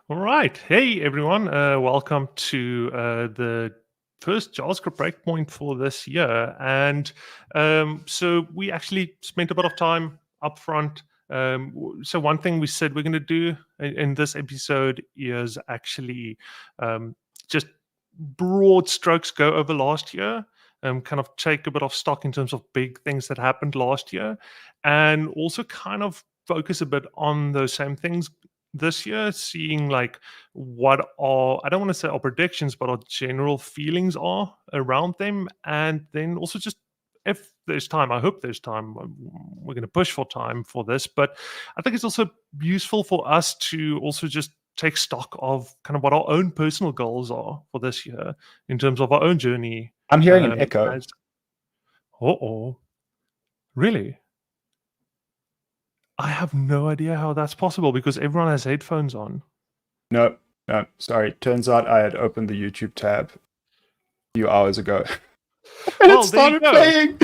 All right. Hey, everyone. Welcome to the first JavaScript breakpoint for this year. And so we actually spent a bit of time up front. So one thing we said we're going to do in this episode is actually just broad strokes go over last year. Kind of take a bit of stock in terms of big things that happened last year, and also kind of focus a bit on those same things this year, seeing like what are, I don't want to say our predictions, but our general feelings are around them. And then also just if there's time, I hope there's time, we're going to push for time for this, but I think it's also useful for us to also just take stock of kind of what our own personal goals are for this year in terms of our own journey. I'm hearing an echo. Really? I have no idea how that's possible because everyone has headphones on. No, sorry. Turns out I had opened the YouTube tab a few hours ago. And well, it started playing.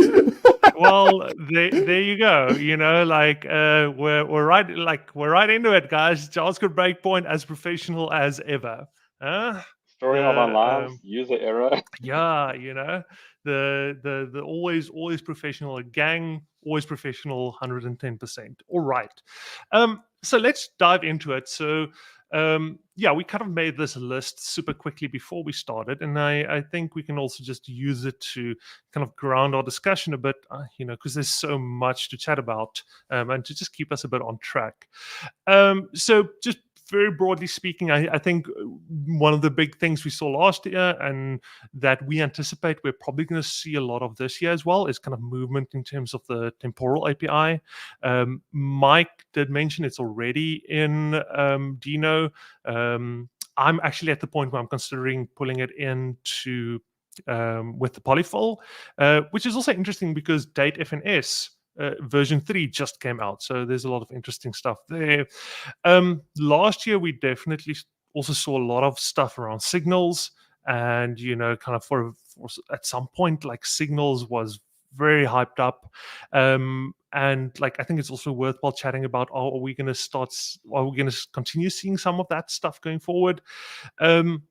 Well, there you go. You know, like we're right into it, guys. JavaScript Breakpoint, as professional as ever. Story of our lives, user error. Yeah, you know, the always professional, a gang, always professional, 110%. All right. So let's dive into it. So yeah, we kind of made this list super quickly before we started, and I think we can also just use it to kind of ground our discussion a bit, you know, because there's so much to chat about, and to just keep us a bit on track. So just very broadly speaking, I think one of the big things we saw last year and that we anticipate we're probably going to see a lot of this year as well is kind of movement in terms of the Temporal API. Mike did mention it's already in Dino. I'm actually at the point where I'm considering pulling it into with the polyfill, which is also interesting because DateFNS version 3 just came out, so there's a lot of interesting stuff there. Last year we definitely also saw a lot of stuff around signals, and you know, kind of for at some point like signals was very hyped up, and like I think it's also worthwhile chatting about, are we going to continue seeing some of that stuff going forward? I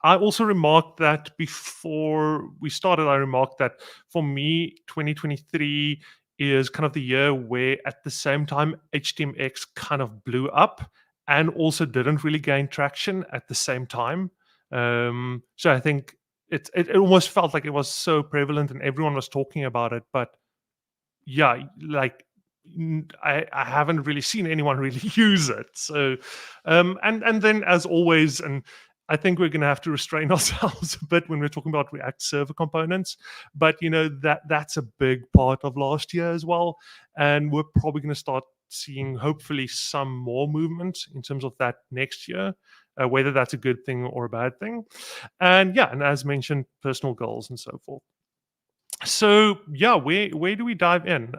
also remarked that before we started, I remarked that for me 2023 is kind of the year where at the same time HTMX kind of blew up and also didn't really gain traction at the same time. So I think it almost felt like it was so prevalent and everyone was talking about it, but yeah, like I haven't really seen anyone really use it. So and then as always, and I think we're going to have to restrain ourselves a bit when we're talking about React server components, but you know, that's a big part of last year as well, and we're probably going to start seeing hopefully some more movement in terms of that next year, whether that's a good thing or a bad thing. And yeah, and as mentioned, personal goals and so forth. So yeah, where do we dive in?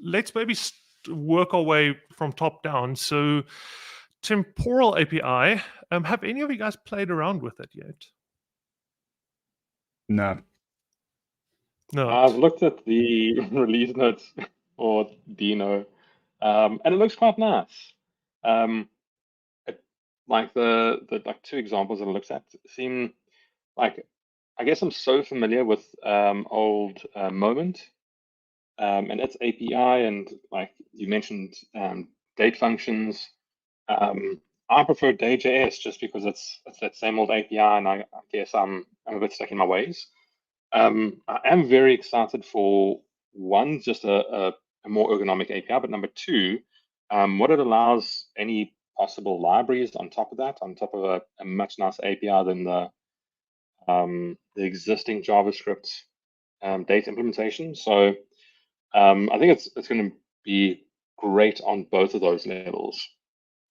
Let's maybe work our way from top down. So Temporal API, have any of you guys played around with it yet? No. I've looked at the release notes for Dino, and it looks quite nice. Like the like two examples that I looked at seem like, I guess I'm so familiar with old Moment and its API, and like you mentioned, date functions. I prefer Day.js just because it's that same old API, and I guess I'm a bit stuck in my ways. I am very excited for one, just a more ergonomic API, but number two, what it allows any possible libraries on top of that, on top of a much nicer API than the existing JavaScript data implementation. So I think it's going to be great on both of those levels.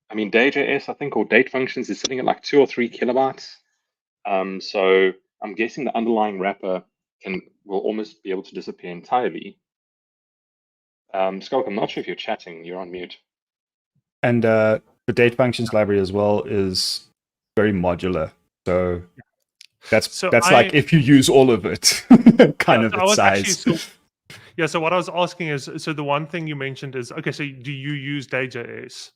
I mean, Day.js, I think, or date functions is sitting at like 2 or 3 kilobytes. So I'm guessing the underlying wrapper will almost be able to disappear entirely. Skulk, I'm not sure if you're chatting. You're on mute. And the date functions library as well is very modular. So that's like if you use all of it, kind of its size. So what I was asking is, so the one thing you mentioned is, okay, so do you use Day.js?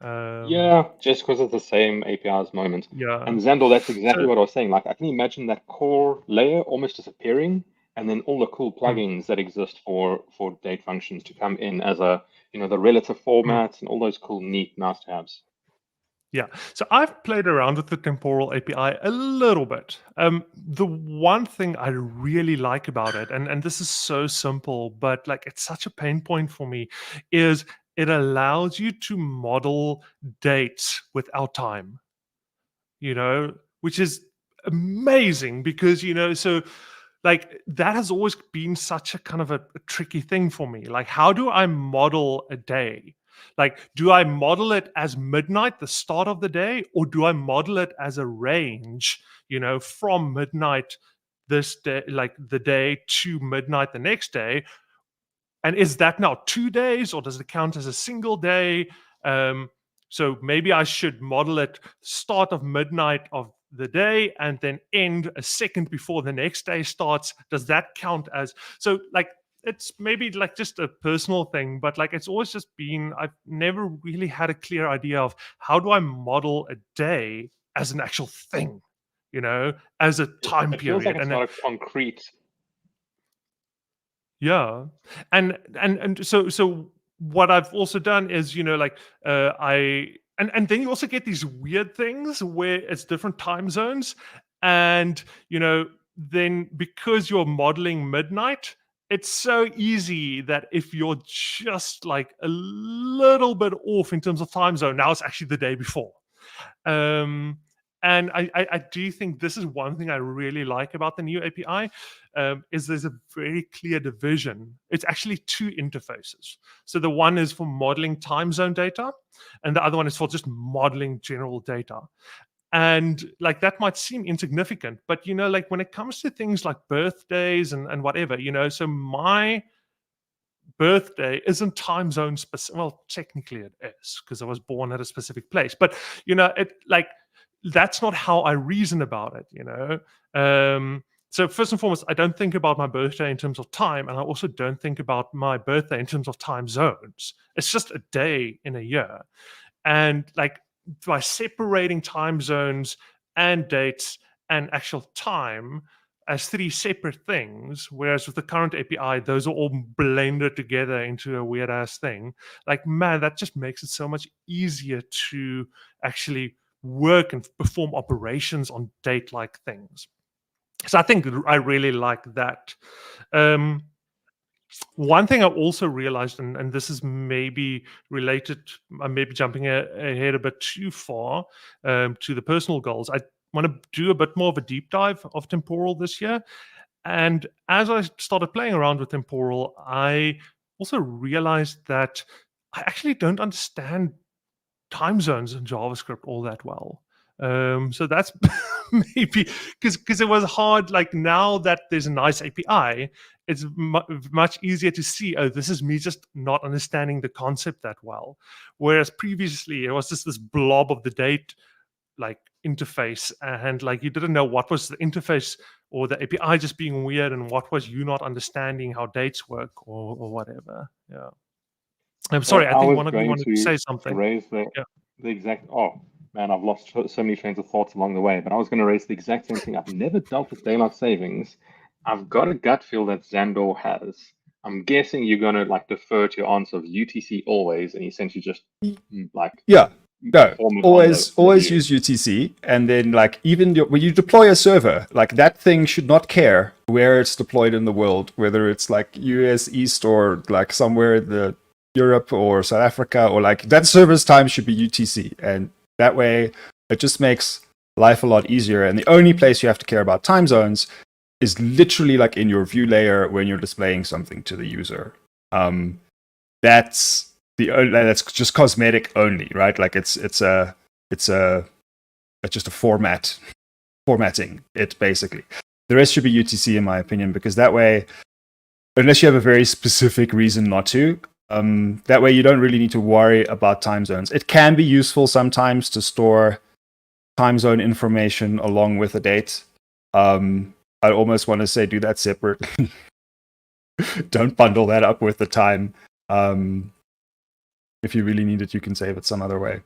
Yeah, just because it's the same API as moment. Yeah. And Xandor, that's exactly So, what I was saying. Like, I can imagine that core layer almost disappearing, and then all the cool plugins that exist for date functions to come in as a, the relative formats and all those cool, neat, nice to haves. yeah. So I've played around with the Temporal API a little bit. The one thing I really like about it, and this is so simple, but like it's such a pain point for me, is it allows you to model dates without time, which is amazing because, so like that has always been such a kind of a tricky thing for me. Like, how do I model a day? Like, do I model it as midnight, the start of the day, or do I model it as a range, from midnight this day, like the day, to midnight the next day? And is that now 2 days, or does it count as a single day? So maybe I should model it start of midnight of the day and then end a second before the next day starts. Does that count as so? Like, it's maybe like just a personal thing, but like it's always just been, I've never really had a clear idea of how do I model a day as an actual thing, as a time It feels like period. it's And not a concrete. yeah, and so what I've also done is, like I and then you also get these weird things where it's different time zones, and then because you're modeling midnight, it's so easy that if you're just like a little bit off in terms of time zone, now it's actually the day before. Um, and I do think this is one thing I really like about the new API, is there's a very clear division. It's actually two interfaces. So the one is for modeling time zone data, and the other one is for just modeling general data. And like that might seem insignificant, but like when it comes to things like birthdays and whatever, so my birthday isn't time zone specific. Well, technically it is because I was born at a specific place, but it like that's not how I reason about it. So first and foremost, I don't think about my birthday in terms of time, and I also don't think about my birthday in terms of time zones. It's just a day in a year, and like by separating time zones and dates and actual time as three separate things, whereas with the current API, those are all blended together into a weird ass thing. Like, man, that just makes it so much easier to actually work and perform operations on date like things. So I think I really like that. One thing I also realized, and this is maybe related, I'm maybe jumping ahead a bit too far to the personal goals. I want to do a bit more of a deep dive of Temporal this year. And as I started playing around with Temporal, I also realized that I actually don't understand time zones in JavaScript all that well. So that's maybe because it was hard. Like now that there's a nice API, it's much easier to see. Oh, this is me just not understanding the concept that well. Whereas previously, it was just this blob of the date like interface, and like you didn't know what was the interface or the API just being weird, and what was you not understanding how dates work or whatever. Yeah. I'm So sorry. I I think was one of you going wanted to say to something. raise Yeah. the exact. Oh man, I've lost so many trains of thoughts along the way. But I was going to raise the exact same thing. I've never dealt with daylight savings. I've got a gut feel that Xandor has. I'm guessing you're going to like defer to your answer of UTC always, and essentially just like Yeah. No, perform it on the always view. use UTC, and then like even when you deploy a server, like that thing should not care where it's deployed in the world, whether it's like US East or like somewhere in the Europe or South Africa, or like that server's time should be UTC, and that way it just makes life a lot easier. And the only place you have to care about time zones is literally like in your view layer when you're displaying something to the user. That's just cosmetic only, right? Like it's just a formatting it basically. The rest should be UTC in my opinion, because that way, unless you have a very specific reason not to, that way you don't really need to worry about time zones. It can be useful sometimes to store time zone information along with a date. I almost want to say do that separately. Don't bundle that up with the time. If you really need it, you can save it some other way.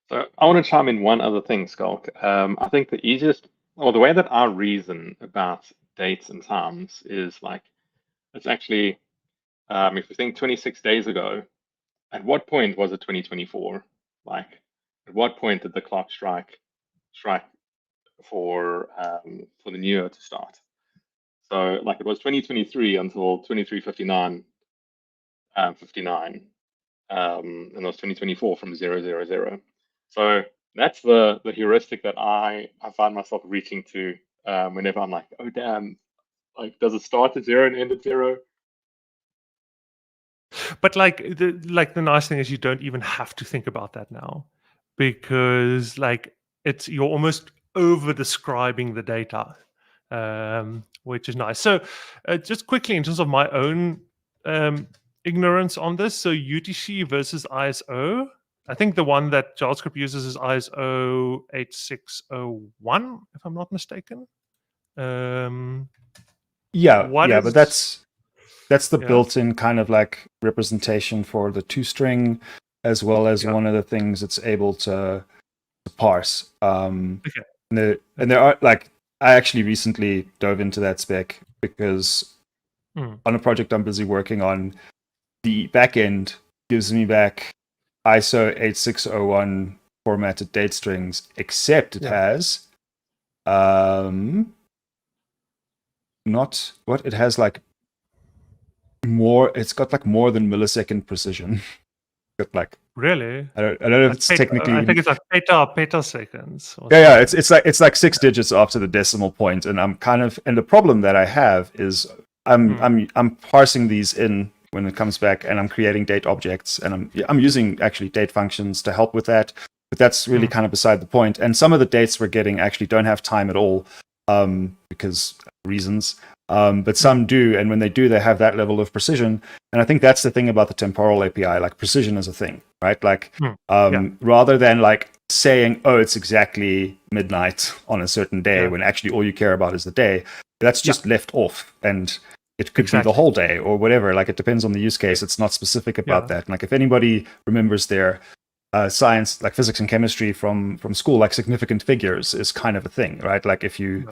So I want to chime in one other thing, Skulk. I think the easiest, or the way that I reason about dates and times is like, it's actually, if we think 26 days ago, at what point was it 2024? Like, at what point did the clock strike for the new year to start? So like it was 2023 until 23:59, 59, and it was 2024 from 000. So that's the heuristic that I find myself reaching to whenever I'm like, oh damn, like does it start at 0 and end at 0? But like the nice thing is you don't even have to think about that now, because like you're almost over describing the data, which is nice. So just quickly in terms of my own ignorance on this, so UTC versus ISO, I think the one that JavaScript uses is ISO 8601, if I'm not mistaken. Yeah, What yeah, is but that's the yeah, built-in kind of like representation for the toString, as well as yeah, one of the things it's able to parse. okay, And there are like, I actually recently dove into that spec because on a project I'm busy working on, the backend gives me back ISO 8601 formatted date strings, except it yeah. has not what it has like more. It's got like more than millisecond precision. Got like Really? I don't know if Like it's technically I even. think it's like petaseconds or Yeah, something. it's like 6 digits after the decimal point, and I'm kind of, and the problem that I have is I'm parsing these in when it comes back, and I'm creating date objects, and I'm using actually date functions to help with that, but that's really kind of beside the point. And some of the dates we're getting actually don't have time at all, because reasons. But some do, and when they do, they have that level of precision. And I think that's the thing about the temporal API. Like precision is a thing, right? Like Yeah. rather than like saying, oh, it's exactly midnight on a certain day, Yeah. when actually all you care about is the day, that's just left off. And it could be the Exactly. whole day or whatever. Like it depends on the use case. It's not specific about Yeah. that. Like if anybody remembers their science, like physics and chemistry from school, like significant figures is kind of a thing, right? Like if you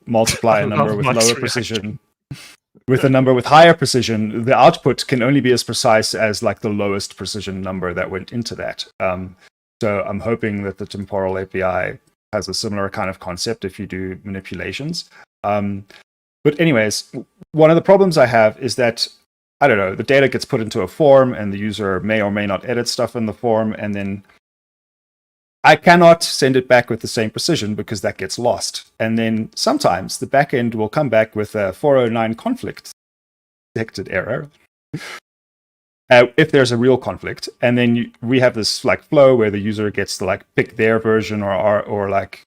multiply I a number love with Mike's lower reaction. precision with a number with higher precision, the output can only be as precise as like the lowest precision number that went into that. So I'm hoping that the temporal API has a similar kind of concept if you do manipulations. But anyways, one of the problems I have is that, I don't know, the data gets put into a form and the user may or may not edit stuff in the form, and then I cannot send it back with the same precision because that gets lost. And then sometimes the backend will come back with a 409 conflict detected error. If there's a real conflict, and then we have this like flow where the user gets to like pick their version or like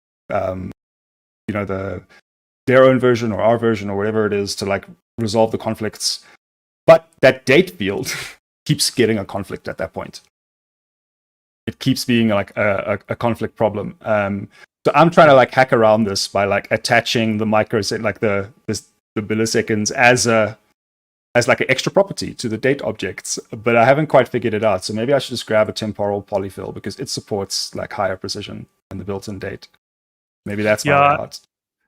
their own version or our version or whatever it is to like resolve the conflicts. But that date field keeps getting a conflict at that point. It keeps being like a conflict problem. So I'm trying to like hack around this by like attaching the microsecond, like the milliseconds as like an extra property to the date objects, but I haven't quite figured it out. So maybe I should just grab a temporal polyfill because it supports like higher precision than the built-in date. Maybe that's my way out.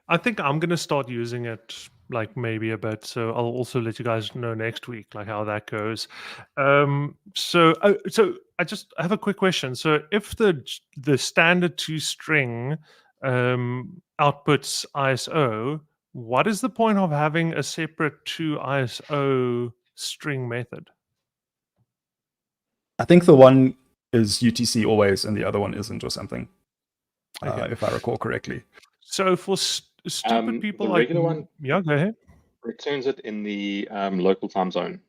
I think I'm gonna start using it like maybe a bit. So I'll also let you guys know next week like how that goes. So I have a quick question. So if the standard toString outputs ISO, what is the point of having a separate toISO string method? I think the one is UTC always and the other one isn't or something, Okay. if I recall correctly. So for stupid people The like regular one yeah, go ahead. returns it in the local time zone.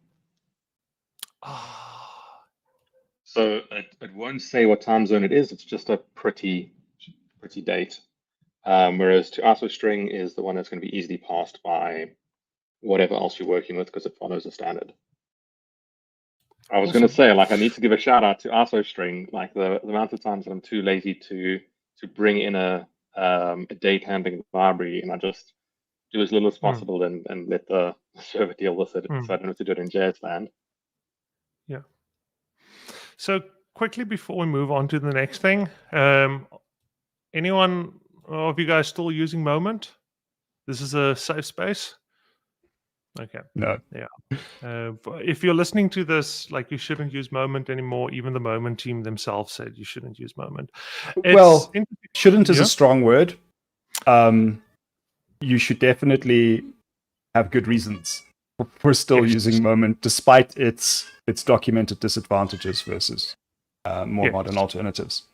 So it won't say what time zone it is. It's just a pretty date. Whereas to ISO string is the one that's going to be easily passed by whatever else you're working with because it follows a standard. I was going to say, like, I need to give a shout out to ISO string. Like the amount of times that I'm too lazy to bring in a date handling library, and I just do as little as possible and let the server deal with it, so I don't have to do it in JS land. Yeah. So quickly before we move on to the next thing, anyone of you guys still using Moment? This is a safe space. Okay. No. Yeah. But if you're listening to this, like, you shouldn't use Moment anymore. Even the Moment team themselves said you shouldn't use Moment. Well, interesting. shouldn't is Yeah. a strong word. You should definitely have good reasons for still Yes. using Moment, despite its documented disadvantages versus more Yes. modern alternatives.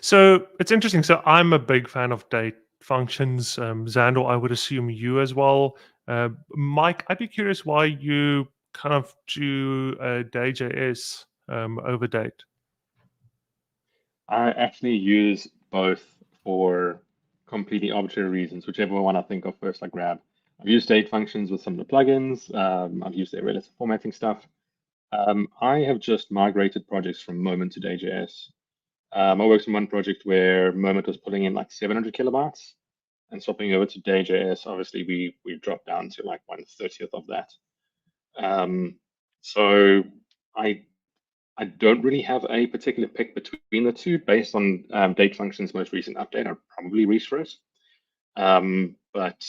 So it's interesting. So I'm a big fan of date functions. Xandor, I would assume you as well. Mike, I'd be curious why you kind of do day.js over date. I actually use both for completely arbitrary reasons, whichever one I think of first I grab. I've used date functions with some of the plugins. I've used their relative formatting stuff. I have just migrated projects from Moment to day.js. I worked on one project where Moment was pulling in like 700 kilobytes, and swapping over to day.js, obviously we dropped down to like 1/30th of that. So I don't really have a particular pick between the two based on date function's most recent update. I'd probably reach for it. But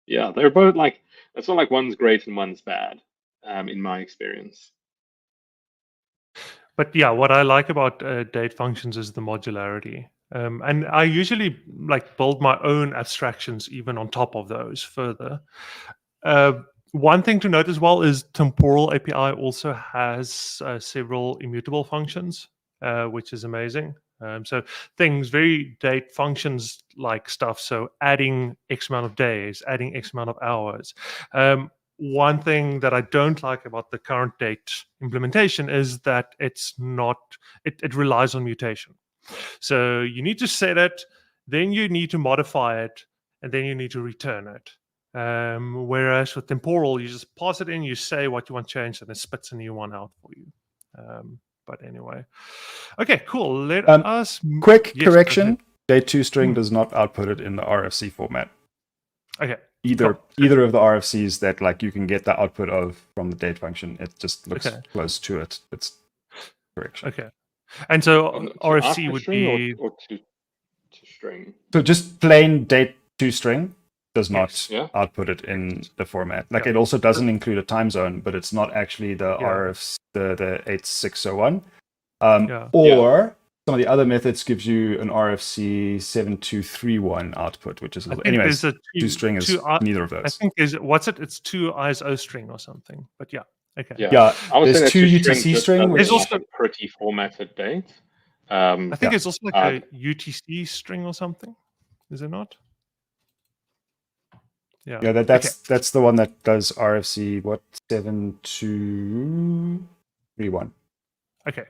yeah, they're both like, it's not like one's great and one's bad, in my experience. But yeah, what I like about date functions is the modularity. And I usually like build my own abstractions even on top of those further. One thing to note as well is Temporal API also has several immutable functions, which is amazing. So things, very date functions like stuff. So adding X amount of days, adding X amount of hours. One thing that I don't like about the current date implementation is that it's not, it relies on mutation. So you need to set it, then you need to modify it, and then you need to return it. Whereas with Temporal, you just pass it in, you say what you want changed, and it spits a new one out for you. But anyway, okay, cool. Let us quick yes, correction: date2string does not output it in the RFC format. Okay. Either cool. of the RFCs that like you can get the output of from the date function, it just looks close to it. It's correction. Okay. And so RFC would string be or to string. So just plain date2string does not Yes. output it in the format. Like it also doesn't include a time zone, but it's not actually the RFC, the 8601. Or some of the other methods gives you an RFC 7231 output, which is a little. Anyways, two-string is neither of those. I think is what's it? It's 2 ISO string or something. But yeah. Okay. Yeah. I would say there's that 2 UTC string, which which is also a pretty formatted date. I think it's also like a UTC string or something. Is it not? Yeah. Yeah, that's the one that does RFC 7231. Okay.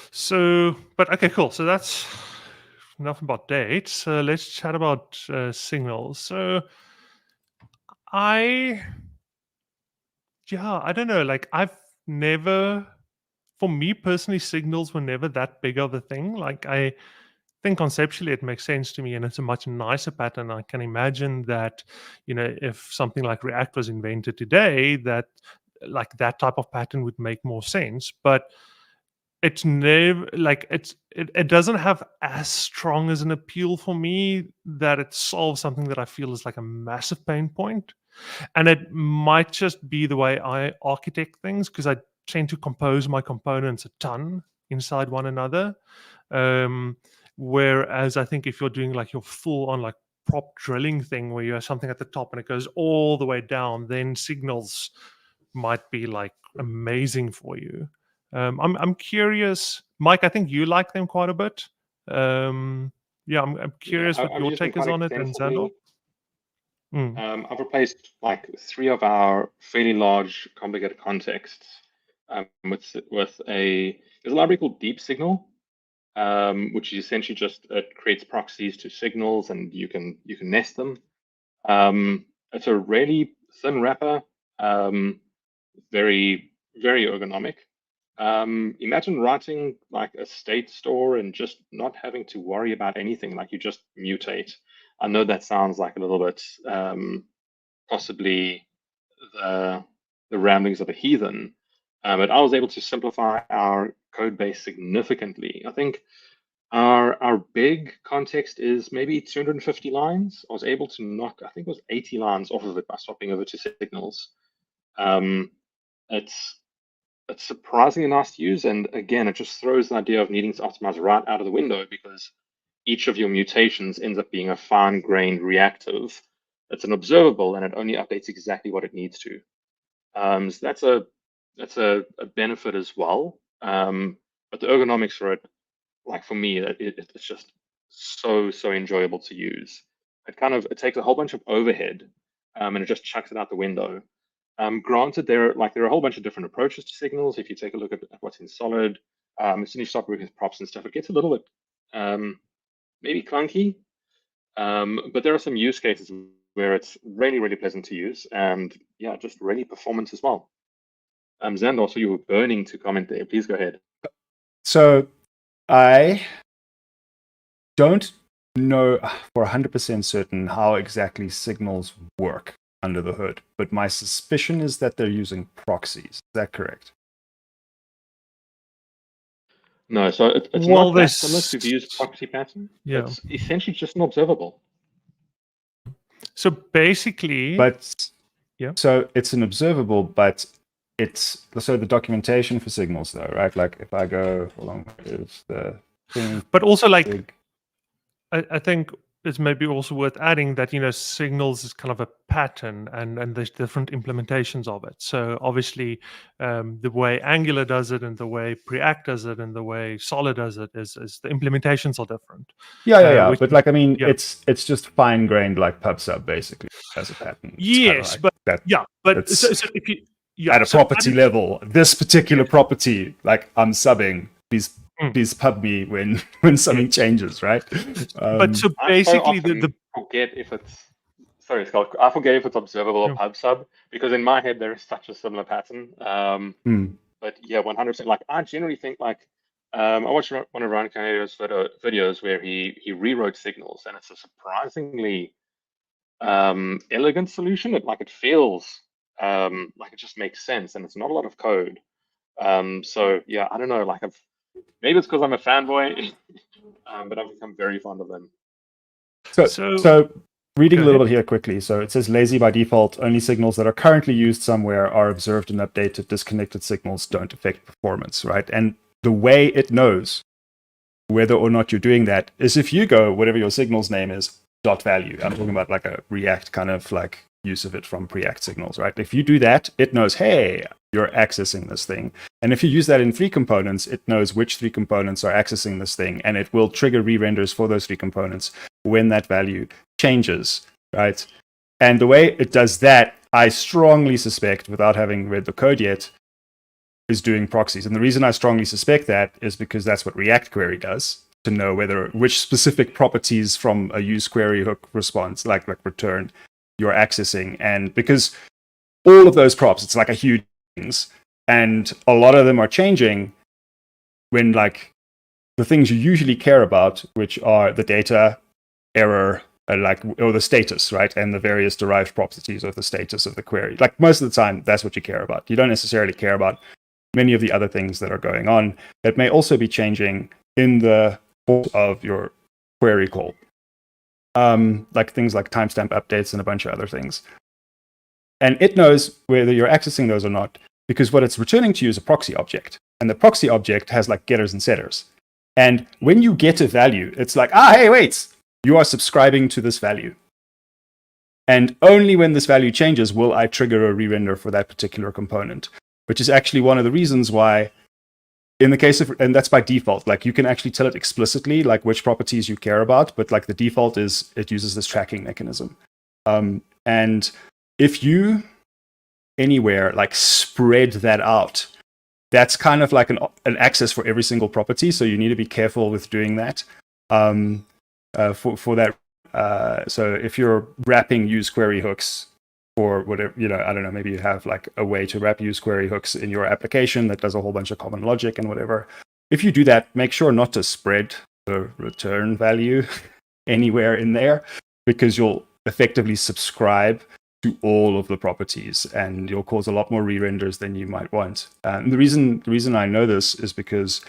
So, but okay, cool. So that's enough about dates. Let's chat about signals. So I don't know. Like I've never, for me personally, signals were never that big of a thing. Like I think conceptually it makes sense to me, and it's a much nicer pattern. I can imagine that, if something like React was invented today, that like that type of pattern would make more sense. But it's never like it doesn't have as strong as an appeal for me that it solves something that I feel is like a massive pain point. And it might just be the way I architect things, because I tend to compose my components a ton inside one another. Whereas I think if you're doing like your full on like prop drilling thing where you have something at the top and it goes all the way down, then signals might be like amazing for you. I'm curious, Mike. I think you like them quite a bit. I'm curious what I've your used them take is quite on it, and extensively. Xandor. I've replaced like 3 of our fairly large, complicated contexts with there's a library called Deep Signal, which is essentially just it creates proxies to signals, and you can nest them. It's a really thin wrapper, very very ergonomic. Imagine writing like a state store and just not having to worry about anything. Like you just mutate. I know that sounds like a little bit possibly the ramblings of a heathen, But I was able to simplify our code base significantly. I think our big context is maybe 250 lines. I was able to knock, I think it was 80 lines off of it by swapping over to signals. Um, it's surprisingly nice to use, and again, it just throws the idea of needing to optimize right out of the window, because each of your mutations ends up being a fine-grained reactive. It's an observable, and it only updates exactly what it needs to. So that's a benefit as well. But the ergonomics for it, like for me, it's just so enjoyable to use. It takes a whole bunch of overhead, and it just chucks it out the window. Granted, there are a whole bunch of different approaches to signals. If you take a look at what's in Solid, as soon as you start working with props and stuff, it gets a little bit maybe clunky. But there are some use cases where it's really pleasant to use, and yeah, just really performance as well. Zand, also you were burning to comment there. Please go ahead. So I don't know for 100% certain how exactly signals work under the hood, but my suspicion is that they're using proxies. Is that correct? No, so it's Well, not that similar to Vue's proxy pattern. Yeah. It's essentially just an observable. So basically, But yeah. So it's an observable, but it's so the documentation for signals though, right? Like if I go along with the thing, But also, like, big, I think it's maybe also worth adding that, you know, signals is kind of a pattern, and there's different implementations of it. So obviously, the way Angular does it, and the way Preact does it, and the way Solid does it is the implementations are different. yeah. Which, But like, I mean, yeah. it's just fine grained like PubSub basically as a pattern. It's Yes, like but that. yeah, but It's so if you at a property level, this particular property, like I'm subbing, please pub me when something changes, right? But so I basically, so forget if it's Scott. I forget if it's observable or PubSub, because in my head there is such a similar pattern. But yeah, 100%. Like I generally think like I watched one of Ryan Canadio's videos where he rewrote signals, and it's a surprisingly elegant solution. It feels like it just makes sense, and it's not a lot of code. So yeah, I don't know. Like maybe it's because I'm a fanboy, but I've become very fond of them. So reading a little bit here quickly. So it says lazy by default, only signals that are currently used somewhere are observed and updated. Disconnected signals don't affect performance, right? And the way it knows whether or not you're doing that is if you go, whatever your signal's name is, dot value. I'm talking about like a React kind of like use of it from Preact signals, right? If you do that, it knows, hey, you're accessing this thing. And if you use that in 3 components, it knows which 3 components are accessing this thing, and it will trigger re-renders for those 3 components when that value changes, right? And the way it does that, I strongly suspect, without having read the code yet, is doing proxies. And the reason I strongly suspect that is because that's what React Query does, to know which specific properties from a use query hook response, like return, you're accessing. And because all of those props, it's like a huge things, and a lot of them are changing when like the things you usually care about, which are the data, error, or the status, right? And the various derived properties of the status of the query. Like most of the time, that's what you care about. You don't necessarily care about many of the other things that are going on that may also be changing in the course of your query call. Like things like timestamp updates and a bunch of other things. And it knows whether you're accessing those or not, because what it's returning to you is a proxy object. And the proxy object has like getters and setters. And when you get a value, it's like, hey, wait, you are subscribing to this value. And only when this value changes will I trigger a re-render for that particular component, which is actually one of the reasons why, in the case of, and that's by default, like you can actually tell it explicitly, like which properties you care about, but like the default is it uses this tracking mechanism. And if you anywhere like spread that out, that's kind of like an access for every single property. So you need to be careful with doing that for that. So if you're wrapping use query hooks or whatever, I don't know, maybe you have like a way to wrap use query hooks in your application that does a whole bunch of common logic and whatever. If you do that, make sure not to spread the return value anywhere in there, because you'll effectively subscribe to all of the properties, and you'll cause a lot more re-renders than you might want. And the reason I know this is because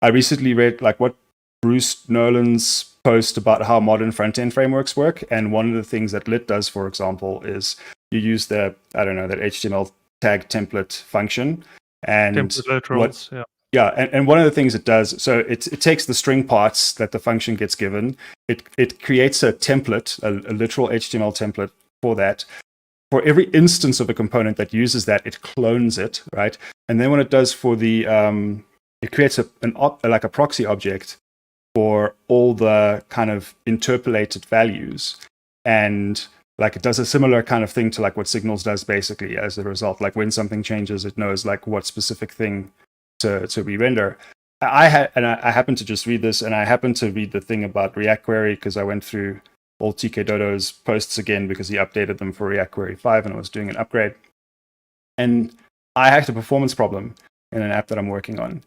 I recently read like what Bruce Nolan's post about how modern front-end frameworks work, and one of the things that Lit does, for example, is you use that HTML tag template function, and Template literals, and one of the things it does, so it takes the string parts that the function gets given, it creates a template, a literal HTML template for that. For every instance of a component that uses that, it clones it, right? And then what it does for the it creates like a proxy object for all the kind of interpolated values, and like it does a similar kind of thing to like what Signals does basically. As a result, like when something changes, it knows like what specific thing to re-render. I happened to just read this, and I happened to read the thing about React Query because I went through all TK Dodo's posts again because he updated them for React Query 5 and I was doing an upgrade. And I had a performance problem in an app that I'm working on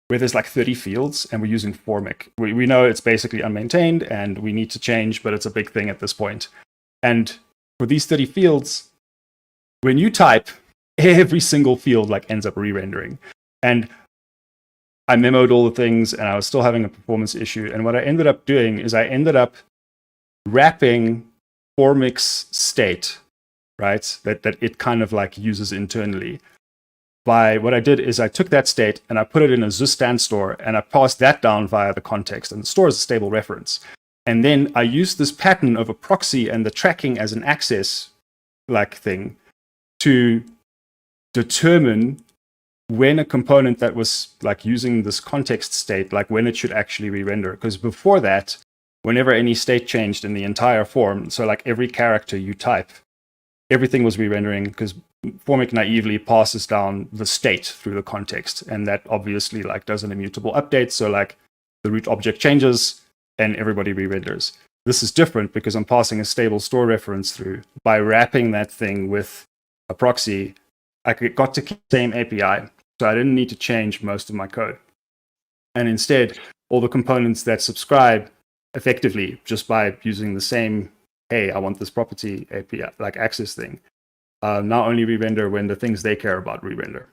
where there's like 30 fields and we're using Formic. We know it's basically unmaintained and we need to change, but it's a big thing at this point. And for these 30 fields, when you type, every single field like ends up re-rendering. And I memoed all the things and I was still having a performance issue. And what I ended up doing is I ended up wrapping Formic's state, right, that it kind of like uses internally. By what I did is I took that state and I put it in a Zustand store and I passed that down via the context, and the store is a stable reference. And then I used this pattern of a proxy and the tracking as an access like thing to determine when a component that was like using this context state, like when it should actually re-render. Because before that, whenever any state changed in the entire form, so like every character you type, everything was re-rendering because Formic naively passes down the state through the context, and that obviously like does an immutable update. So like the root object changes and everybody re-renders. This is different because I'm passing a stable store reference through. By wrapping that thing with a proxy, I got to keep the same API, so I didn't need to change most of my code. And instead, all the components that subscribe effectively just by using the same, hey, I want this property API, like access thing, not only re-render when the things they care about re-render.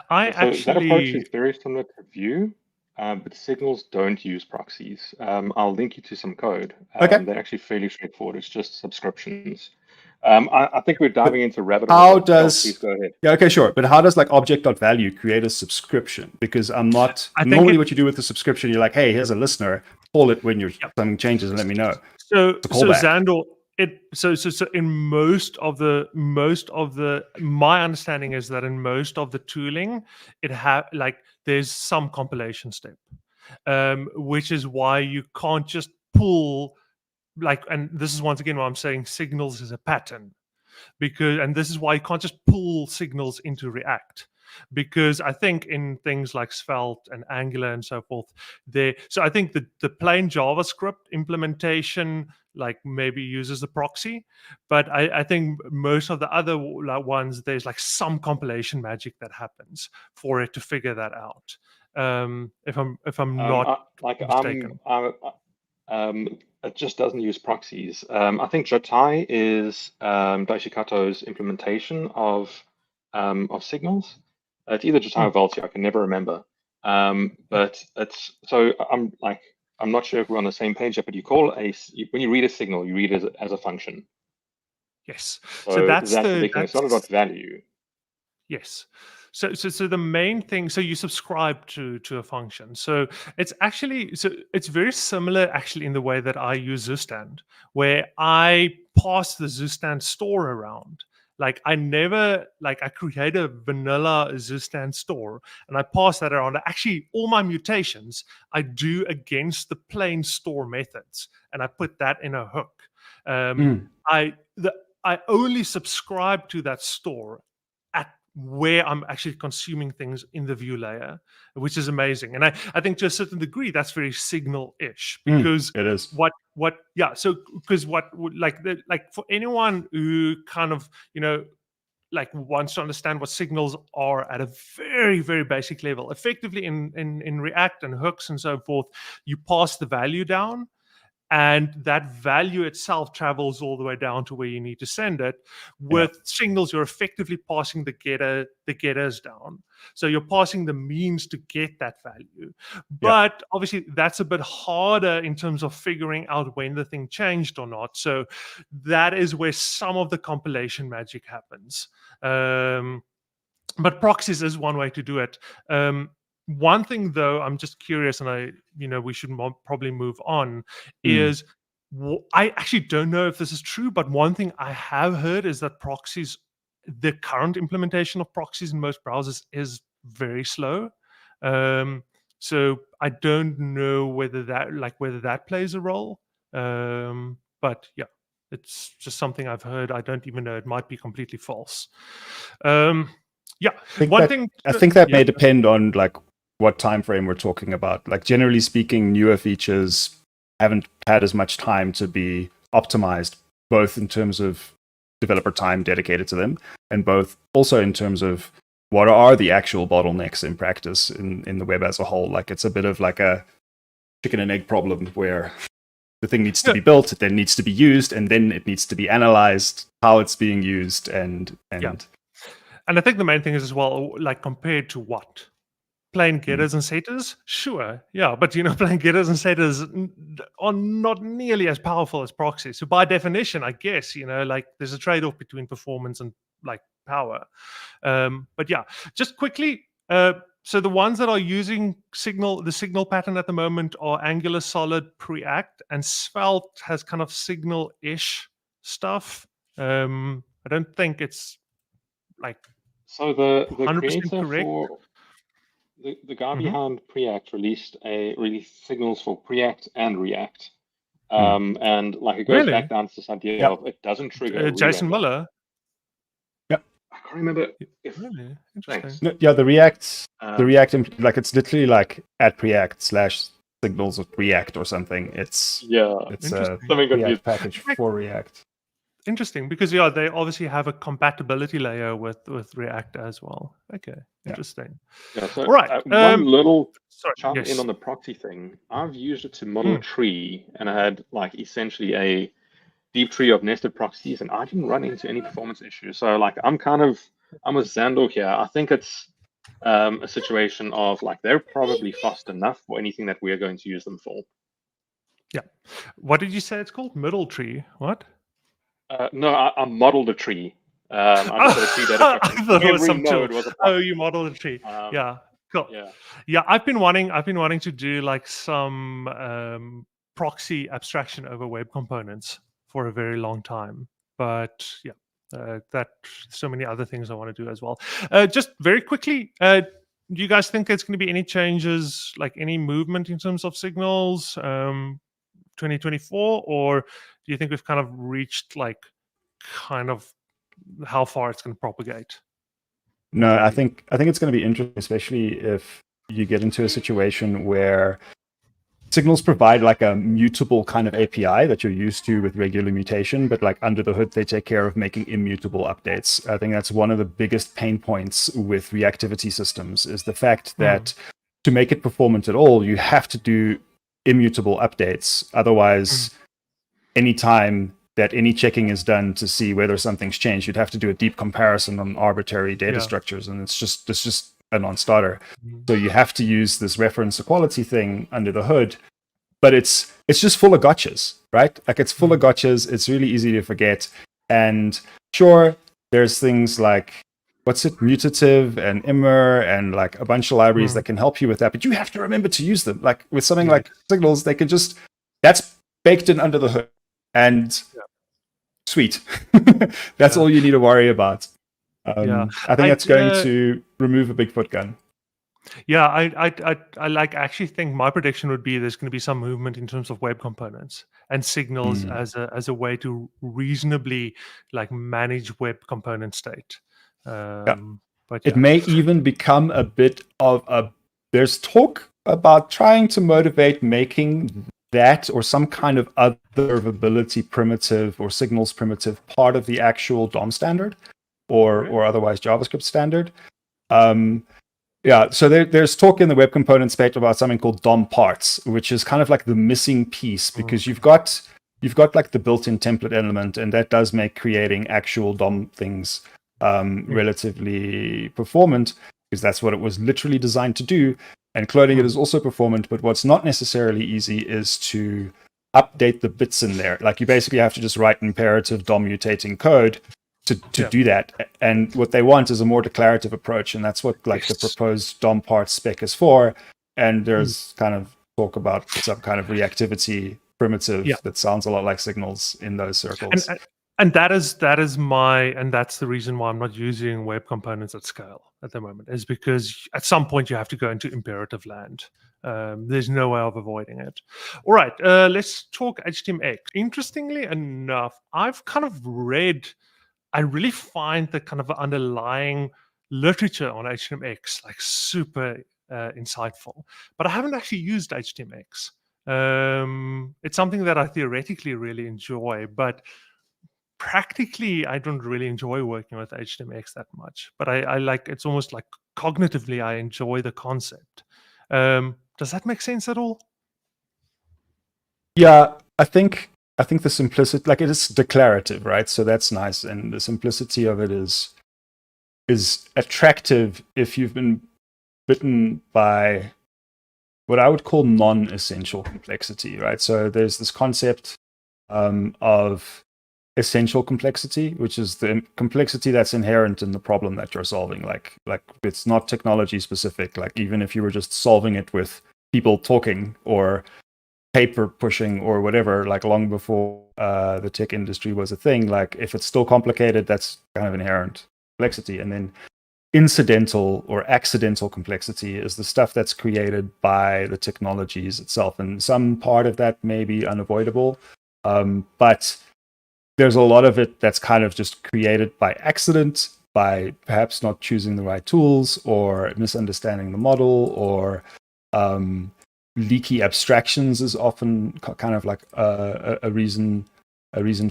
That approach is very similar to Vue, but Signals don't use proxies. I'll link you to some code. Okay. They're actually fairly straightforward. It's just subscriptions. I think we're diving into rabbit hole. How does? Please go ahead. Yeah, okay, sure. But how does like object.value create a subscription? Because I'm not normally what you do with the subscription, you're like, hey, here's a listener. Call it when something changes and let me know. So Xandor, so in most of the my understanding is that in most of the tooling, there's some compilation step, which is why you can't just pull and this is once again why I'm saying Signals is a pattern, and this is why you can't just pull Signals into React. Because I think in things like Svelte and Angular and so forth, so I think the plain JavaScript implementation like maybe uses the proxy, but I think most of the other ones, there's like some compilation magic that happens for it to figure that out. If I'm not mistaken. It just doesn't use proxies. I think Jotai is Daishikato's implementation of Signals. It's either Jotai or Valtio, I can never remember. But it's so I'm not sure if we're on the same page yet, but when you read a signal, you read it as a function. Yes. So that's the big thing. It's not about value. Yes. So the main thing, so you subscribe to a function. So it's very similar actually in the way that I use Zustand, where I pass the Zustand store around. Like I create a vanilla Zustand store and I pass that around. Actually, all my mutations I do against the plain store methods, and I put that in a hook. I only subscribe to that store at where I'm actually consuming things in the view layer, which is amazing. And I think to a certain degree that's very Signal-ish, because it is for anyone who kind of wants to understand what signals are at a very, very basic level, effectively in React and hooks and so forth, you pass the value down, and that value itself travels all the way down to where you need to send it. With signals, you're effectively passing the getters down. So you're passing the means to get that value. But obviously that's a bit harder in terms of figuring out when the thing changed or not. So that is where some of the compilation magic happens. But proxies is one way to do it. One thing though, I'm just curious, and we should probably move on, is I actually don't know if this is true, but one thing I have heard is that proxies, the current implementation of proxies in most browsers is very slow. So I don't know whether that plays a role. But yeah, it's just something I've heard. I don't even know. It might be completely false. Yeah, I think that may depend on like what time frame we're talking about. Like generally speaking, newer features haven't had as much time to be optimized, both in terms of developer time dedicated to them, and both also in terms of what are the actual bottlenecks in practice in the web as a whole. Like it's a bit of like a chicken and egg problem where the thing needs to be built, it then needs to be used, and then it needs to be analyzed how it's being used and I think the main thing is as well, like compared to what? Plain getters and setters? Sure, yeah. But, plain getters and setters are not nearly as powerful as proxies. So by definition, I guess, like there's a trade-off between performance and like power. But yeah, just quickly, so the ones that are using the signal pattern at the moment are Angular Solid, Preact, and Svelte has kind of signal-ish stuff. I don't think it's like So the 100% creator correct. for the guy behind Preact released signals for Preact and React. And like it goes Really? back down to this idea of it doesn't trigger Jason rerun. Miller. I can't remember if Really interesting. thanks. No, yeah, the React, like it's literally like at Preact / signals of React or something. It's a Something React package for React. Interesting, because they obviously have a compatibility layer with React as well. Okay, interesting. Yeah, so all right. One little chime in on the proxy thing. I've used it to model a tree, and I had like essentially a deep tree of nested proxies, and I didn't run into any performance issues. So like I'm with Xandor here. I think it's a situation of like they're probably fast enough for anything that we're going to use them for. Yeah. What did you say it's called? Middle tree. What? No, I modeled a tree. I just had a tree data structure. I thought it was Every some node tool. was a Oh, you modeled a tree. Yeah. Cool. Yeah. I've been wanting to do like some proxy abstraction over web components for a very long time, but that so many other things I want to do as well. Just very quickly, do you guys think there's going to be any changes, like any movement in terms of signals 2024, or do you think we've kind of reached like kind of how far it's going to propagate? No, I think it's going to be interesting, especially if you get into a situation where signals provide like a mutable kind of API that you're used to with regular mutation, but like under the hood, they take care of making immutable updates. I think that's one of the biggest pain points with reactivity systems is the fact that to make it performant at all, you have to do immutable updates. Otherwise, anytime that any checking is done to see whether something's changed, you'd have to do a deep comparison on arbitrary data structures, and it's just a non-starter. So you have to use this reference equality thing under the hood, but it's just full of gotchas, right? Like it's full of gotchas. It's really easy to forget. And sure, there's things like mutative and immer and like a bunch of libraries that can help you with that, but you have to remember to use them. Like with something like signals, they can that's baked in under the hood, and sweet. That's all you need to worry about. I think that's going to remove a big foot gun. Yeah, I like actually think my prediction would be there's going to be some movement in terms of web components and signals as a way to reasonably like manage web component state. But it may even become a bit of there's talk about trying to motivate making that or some kind of observability primitive or signals primitive part of the actual DOM standard or otherwise JavaScript standard. Yeah, so there's talk in the web component spec about something called DOM parts, which is kind of like the missing piece, because you've got like the built-in template element, and that does make creating actual DOM things relatively performant, because that's what it was literally designed to do. And cloning it is also performant, but what's not necessarily easy is to update the bits in there. Like, you basically have to just write imperative DOM mutating code to do that. And what they want is a more declarative approach, and that's what like the proposed DOM parts spec is for. And there's kind of talk about some kind of reactivity primitive that sounds a lot like signals in those circles. And that's the reason why I'm not using web components at scale at the moment, is because at some point you have to go into imperative land. There's no way of avoiding it. All right, let's talk HTMX. Interestingly enough, I've kind of read, I really find the kind of underlying literature on HTMX like super insightful, but I haven't actually used HTMX. It's something that I theoretically really enjoy, but practically I don't really enjoy working with HTMX that much. But I like, it's almost like cognitively I enjoy the concept. Does that make sense at all? Yeah, I think the simplicity, like, it is declarative, right? So that's nice, and the simplicity of it is attractive if you've been bitten by what I would call non-essential complexity, right? So there's this concept of essential complexity, which is the complexity that's inherent in the problem that you're solving. Like it's not technology specific. Like, even if you were just solving it with people talking or paper pushing or whatever, like long before the tech industry was a thing, like, if it's still complicated, that's kind of inherent complexity. And then incidental or accidental complexity is the stuff that's created by the technologies itself, and some part of that may be unavoidable, but there's a lot of it that's kind of just created by accident, by perhaps not choosing the right tools or misunderstanding the model, or leaky abstractions is often kind of like a reason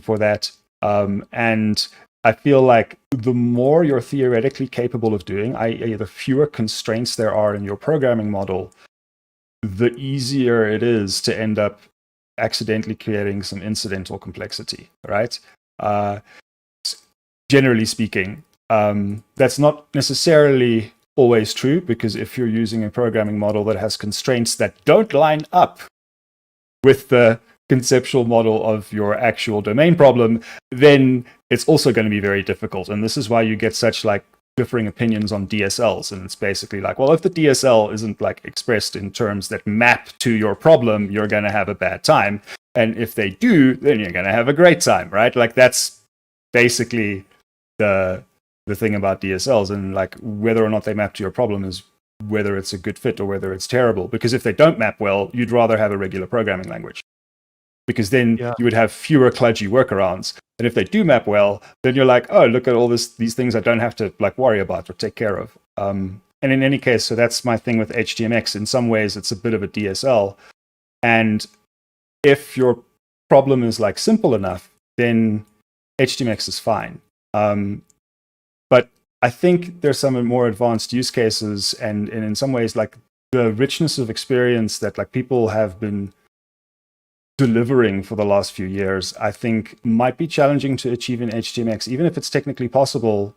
for that. And I feel like the more you're theoretically capable of doing, i.e., the fewer constraints there are in your programming model, the easier it is to end up accidentally creating some incidental complexity, right? Generally speaking, that's not necessarily always true, because if you're using a programming model that has constraints that don't line up with the conceptual model of your actual domain problem, then it's also going to be very difficult. And this is why you get such like differing opinions on DSLs. And it's basically like, well, if the DSL isn't like expressed in terms that map to your problem, you're going to have a bad time. And if they do, then you're going to have a great time, right? Like, that's basically the thing about DSLs. And like, whether or not they map to your problem is whether it's a good fit or whether it's terrible. Because if they don't map well, you'd rather have a regular programming language, because then you would have fewer kludgy workarounds. And if they do map well, then you're like, oh, look at all these things I don't have to like worry about or take care of. And in any case, so that's my thing with HTMX. In some ways, it's a bit of a DSL. And if your problem is like simple enough, then HTMX is fine. But I think there's some more advanced use cases, and in some ways, like, the richness of experience that like people have been delivering for the last few years, I think might be challenging to achieve in HTMX. Even if it's technically possible,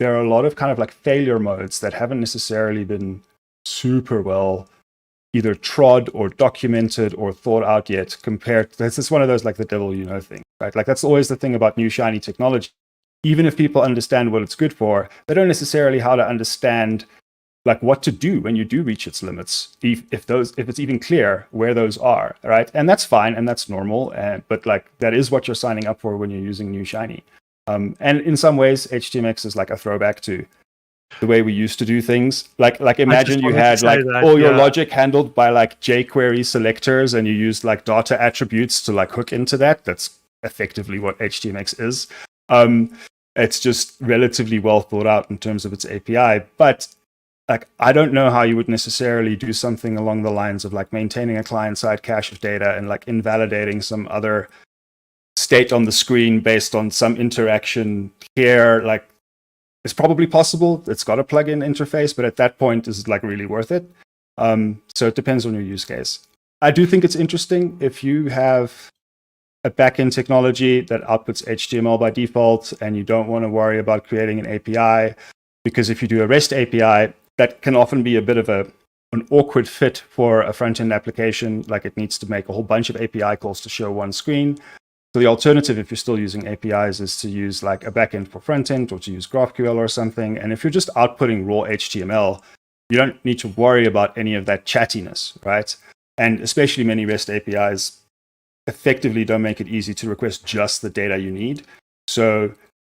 there are a lot of kind of like failure modes that haven't necessarily been super well either trod or documented or thought out yet. Compared, this is one of those like the devil you know thing, right? Like, that's always the thing about new shiny technology. Even if people understand what it's good for, they don't necessarily how to understand like what to do when you do reach its limits, if it's even clear where those are, right? And that's fine, and that's normal, but like, that is what you're signing up for when you're using new shiny. And in some ways, HTMX is like a throwback to the way we used to do things. Like imagine you had like all your logic handled by like jQuery selectors, and you used like data attributes to like hook into that. That's effectively what HTMX is. It's just relatively well thought out in terms of its API, but like, I don't know how you would necessarily do something along the lines of like maintaining a client-side cache of data and like invalidating some other state on the screen based on some interaction here. Like, It's probably possible. It's got a plugin interface, but at that point, is it like really worth it? So it depends on your use case. I do think it's interesting if you have a backend technology that outputs HTML by default and you don't want to worry about creating an API, because if you do a REST API, that can often be a bit of an awkward fit for a front-end application. Like it needs to make a whole bunch of API calls to show one screen. So the alternative, if you're still using APIs, is to use like a backend for front-end or to use GraphQL or something. And if you're just outputting raw HTML, you don't need to worry about any of that chattiness, right? And especially many REST APIs effectively don't make it easy to request just the data you need. So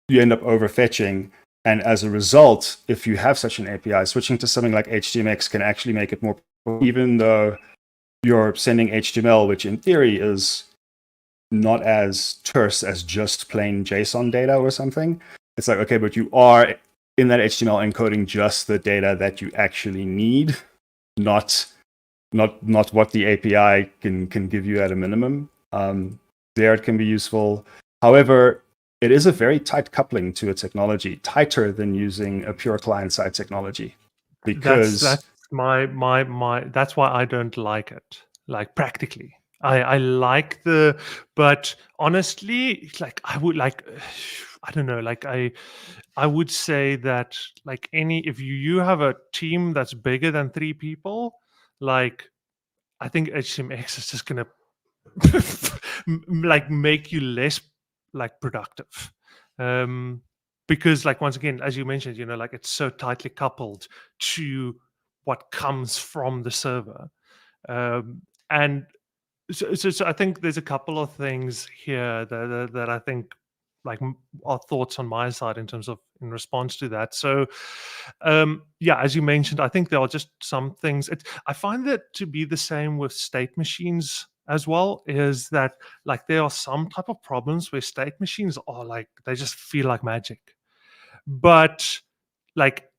you end up overfetching. And as a result, if you have such an API, switching to something like HTMX can actually make it more, even though you're sending HTML, which in theory is not as terse as just plain JSON data or something. It's like, okay, but you are in that HTML encoding just the data that you actually need, not what the API can give you at a minimum. There it can be useful. However, it is a very tight coupling to a technology, tighter than using a pure client-side technology. Because that's that's why I don't like it. Like practically, I like but honestly, like I would like, I don't know, like I would say that like if you have a team that's bigger than 3 people, like I think HTMX is just gonna like make you less like productive. Because like once again, as you mentioned, like it's so tightly coupled to what comes from the server. And so I think there's a couple of things here that I think like are thoughts on my side in terms of in response to that. So yeah, as you mentioned, I think there are just some things. I find that to be the same with state machines as well, is that like there are some type of problems where state machines are like they just feel like magic. But like,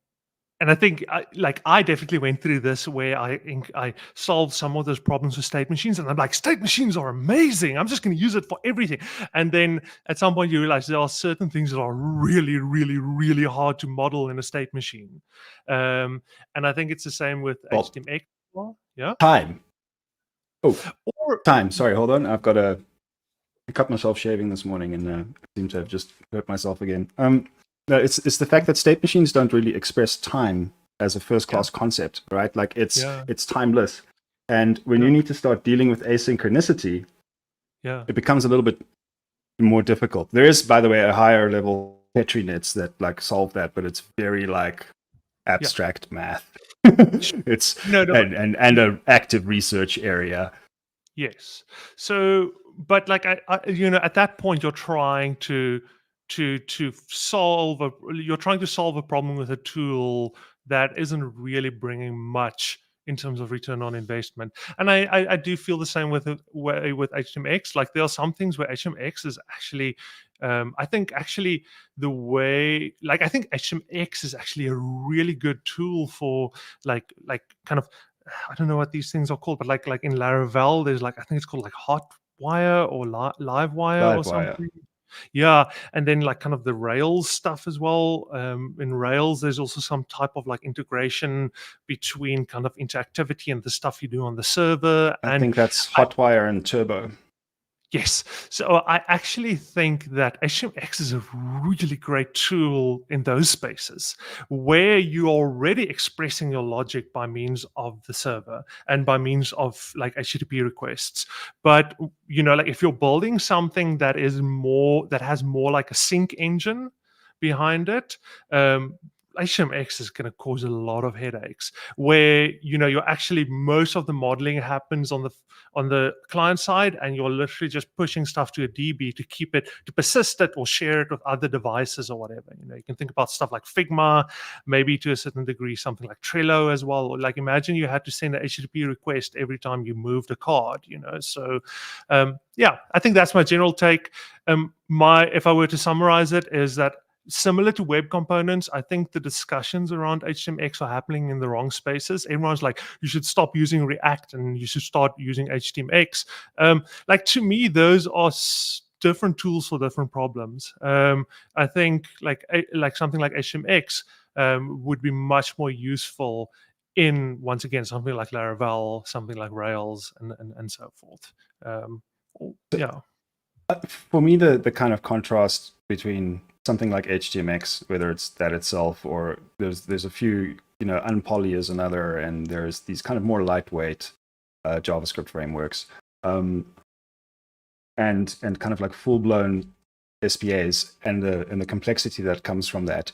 and I think I definitely went through this where I solved some of those problems with state machines, and I'm like, state machines are amazing. I'm just going to use it for everything. And then at some point you realize there are certain things that are really, really, really hard to model in a state machine. And I think it's the same with HTMX. Well, yeah. Time. Oh, Or time. Sorry, hold on. I cut myself shaving this morning and I seem to have just hurt myself again. No, it's the fact that state machines don't really express time as a first-class concept, right? Like it's timeless. And when you need to start dealing with asynchronicity, it becomes a little bit more difficult. There is, by the way, a higher level Petri nets that like solve that, but it's very like abstract math. It's and an active research area. Yes. So, but like I at that point, you're trying to solve a problem with a tool that isn't really bringing much in terms of return on investment. And I do feel the same with HTMX. Like there are some things where HTMX is actually I think actually the way, like I think HTMX is actually a really good tool for like kind of, I don't know what these things are called, but like in Laravel, there's like I think it's called like Hotwire or Livewire or something. Yeah, and then like kind of the Rails stuff as well. In Rails, there's also some type of like integration between kind of interactivity and the stuff you do on the server. I think that's Hotwire and Turbo. Yes. So I actually think that HTMX is a really great tool in those spaces where you're already expressing your logic by means of the server and by means of like HTTP requests. But like if you're building something that has more like a sync engine behind it, HTMX is going to cause a lot of headaches where you're actually, most of the modeling happens on the client side, and you're literally just pushing stuff to a DB to keep it, to persist it or share it with other devices or whatever. You can think about stuff like Figma, maybe to a certain degree something like Trello as well. Or like imagine you had to send an HTTP request every time you moved a card. So yeah, I think that's my general take. If I were to summarize it, is that similar to web components, I think the discussions around HTMX are happening in the wrong spaces. Everyone's like, you should stop using React and you should start using HTMX. Like to me, those are different tools for different problems. I think like something like HTMX would be much more useful in, once again, something like Laravel, something like Rails, and so forth. Yeah. For me, the kind of contrast between something like HTMX, whether it's that itself or there's a few, Unpoly is another, and there's these kind of more lightweight JavaScript frameworks, and kind of like full blown SPAs, and the complexity that comes from that,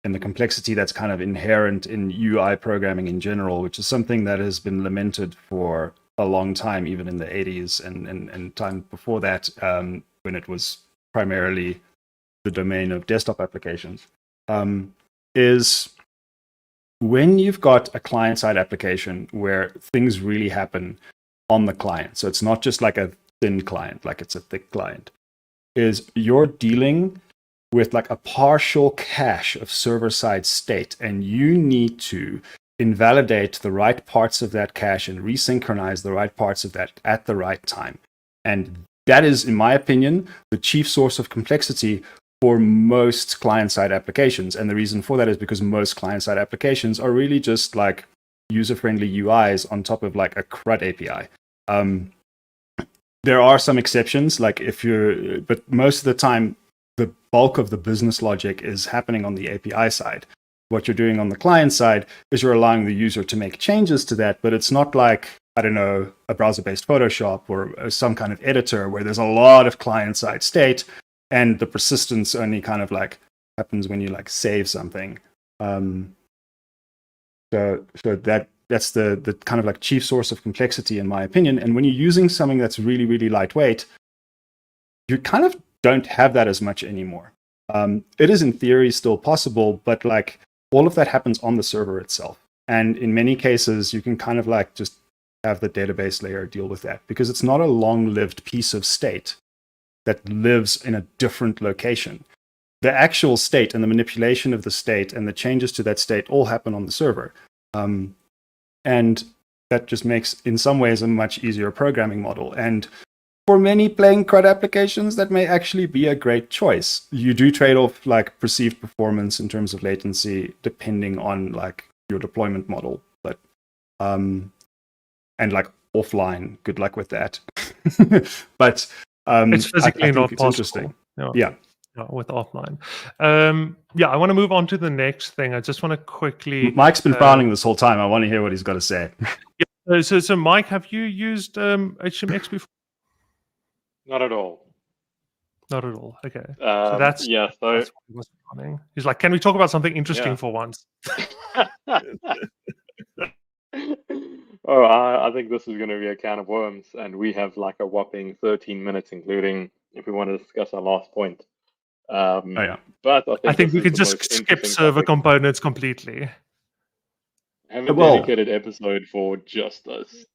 and the complexity that's kind of inherent in UI programming in general, which is something that has been lamented for a long time, even in the 80s and time before that, when it was primarily the domain of desktop applications, is when you've got a client-side application where things really happen on the client. So it's not just like a thin client, like it's a thick client, is you're dealing with like a partial cache of server-side state, and you need to invalidate the right parts of that cache and resynchronize the right parts of that at the right time. And that is, in my opinion, the chief source of complexity for most client-side applications. And the reason for that is because most client-side applications are really just like user-friendly UIs on top of like a CRUD API. There are some exceptions, but most of the time, the bulk of the business logic is happening on the API side. What you're doing on the client side is you're allowing the user to make changes to that, but it's not like, I don't know, a browser-based Photoshop or some kind of editor where there's a lot of client-side state, and the persistence only kind of like happens when you like save something. So that's the kind of like chief source of complexity, in my opinion. And when you're using something that's really, really lightweight, you kind of don't have that as much anymore. It is in theory still possible, but like all of that happens on the server itself. And in many cases, you can kind of like just have the database layer deal with that, because it's not a long-lived piece of state that lives in a different location. The actual state and the manipulation of the state and the changes to that state all happen on the server. And that just makes, in some ways, a much easier programming model. And for many plain CRUD applications, that may actually be a great choice. You do trade off like perceived performance in terms of latency, depending on like your deployment model. But and like offline, good luck with that. But it's physically I think not it's possible. interesting. No. Yeah. With offline. I want to move on to the next thing. I just want to quickly. Mike's been frowning this whole time. I want to hear what he's got to say. So Mike, have you used HTMX before? Not at all. Not at all. Okay. So that's yeah. So that's what he was running. He's like, can we talk about something interesting for once? Oh, I think this is going to be a can of worms, and we have like a whopping 13 minutes, including if we want to discuss our last point. But I think we could just skip server components completely. Have a dedicated episode for just this.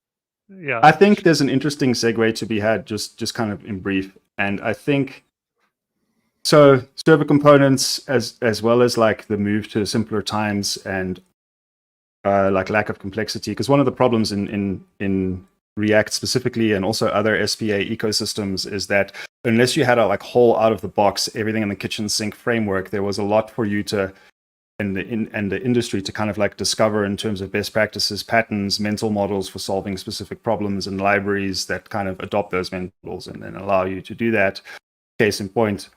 Yeah, I think there's an interesting segue to be had, just kind of in brief. And I think so server components, as well as like the move to simpler times and like lack of complexity, because one of the problems in React specifically, and also other SPA ecosystems, is that unless you had a like whole out of the box everything in the kitchen sink framework, there was a lot for you to and the industry to kind of like discover in terms of best practices, patterns, mental models for solving specific problems, and libraries that kind of adopt those mental models and then allow you to do that. Case in point,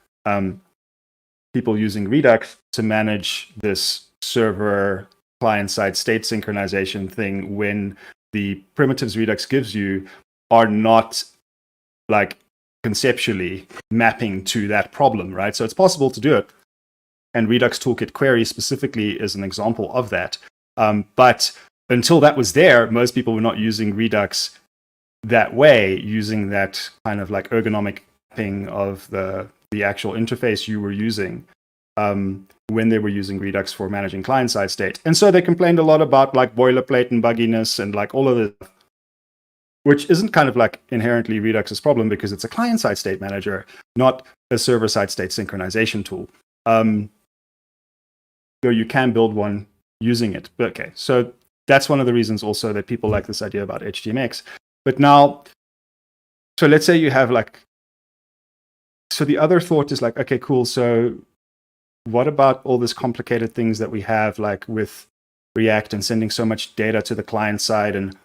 people using Redux to manage this server client-side state synchronization thing when the primitives Redux gives you are not like conceptually mapping to that problem, right? So it's possible to do it. And Redux Toolkit Query specifically is an example of that. But until that was there, most people were not using Redux that way, using that kind of like ergonomic mapping of the actual interface you were using when they were using Redux for managing client-side state. And so they complained a lot about like boilerplate and bugginess and like all of this, which isn't kind of like inherently Redux's problem, because it's a client-side state manager, not a server-side state synchronization tool. Though you can build one using it. But okay, so that's one of the reasons also that people like this idea about HTMX. But now, so let's say you have like so the other thought is like, okay, cool. So what about all these complicated things that we have, like with React and sending so much data to the client side? And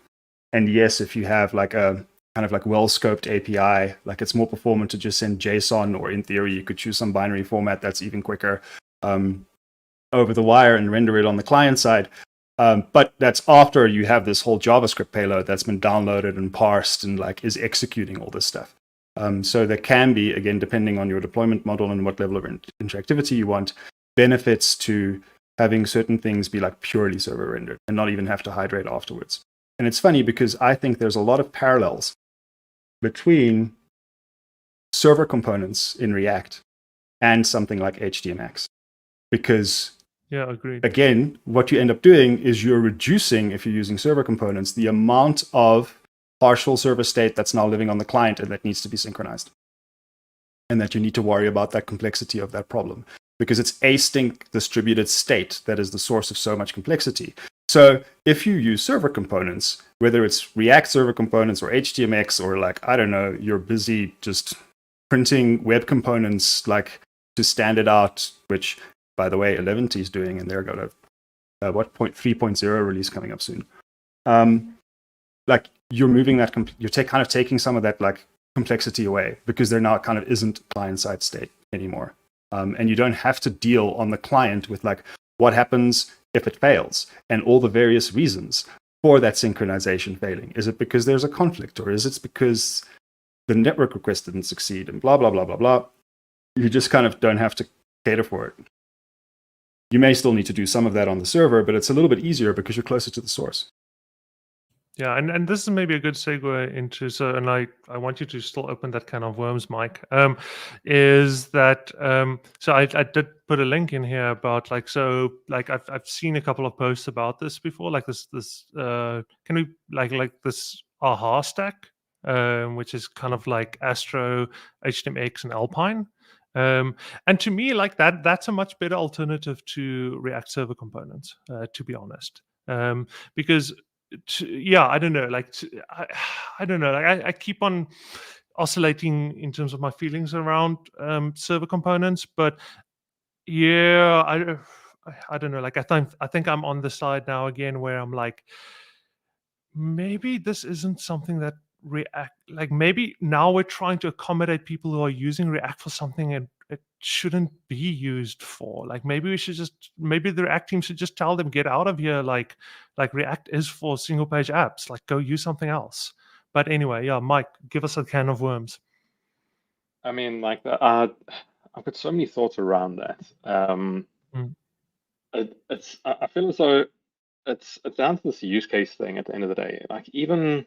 yes, if you have like a kind of like well-scoped API, like it's more performant to just send JSON, or in theory, you could choose some binary format that's even quicker over the wire and render it on the client side. But that's after you have this whole JavaScript payload that's been downloaded and parsed and like is executing all this stuff. So there can be, again, depending on your deployment model and what level of interactivity you want, benefits to having certain things be like purely server rendered and not even have to hydrate afterwards. And it's funny because I think there's a lot of parallels between server components in React and something like HTMX. Because yeah, agreed. Again, what you end up doing is you're reducing, if you're using server components, the amount of partial server state that's now living on the client and that needs to be synchronized. And that you need to worry about that complexity of that problem, because it's async distributed state that is the source of so much complexity. So if you use server components, whether it's React server components or HTMX, or like, I don't know, you're busy just printing web components like to stand it out, which, by the way, 11T is doing, and they're going to, 3.0 release coming up soon. Like you're moving that, you're kind of taking some of that like complexity away, because there now kind of isn't client-side state anymore. And you don't have to deal on the client with like what happens if it fails and all the various reasons for that synchronization failing. Is it because there's a conflict, or is it because the network request didn't succeed, and blah, blah, blah, blah, blah. You just kind of don't have to cater for it. You may still need to do some of that on the server, but it's a little bit easier because you're closer to the source. Yeah, and this is maybe a good segue into, so, and I want you to still open that can of worms, Mike. Is that so I did put a link in here about like, so like I've seen a couple of posts about this before, like this can we like this AHA stack, which is kind of like Astro, HTMX, and Alpine. And to me, like that's a much better alternative to React server components, to be honest. Because yeah, I don't know, like I don't know, like I keep on oscillating in terms of my feelings around server components, but yeah, I don't know, like I think I'm on the side now again where I'm like, maybe this isn't something that React, like maybe now we're trying to accommodate people who are using React for something and it shouldn't be used for. Like maybe we should just, maybe the React team should just tell them, get out of here. Like React is for single page apps. Like go use something else. But anyway, yeah, Mike, give us a can of worms. I mean, like I've got so many thoughts around that. I feel as though it's down to this use case thing at the end of the day. Like even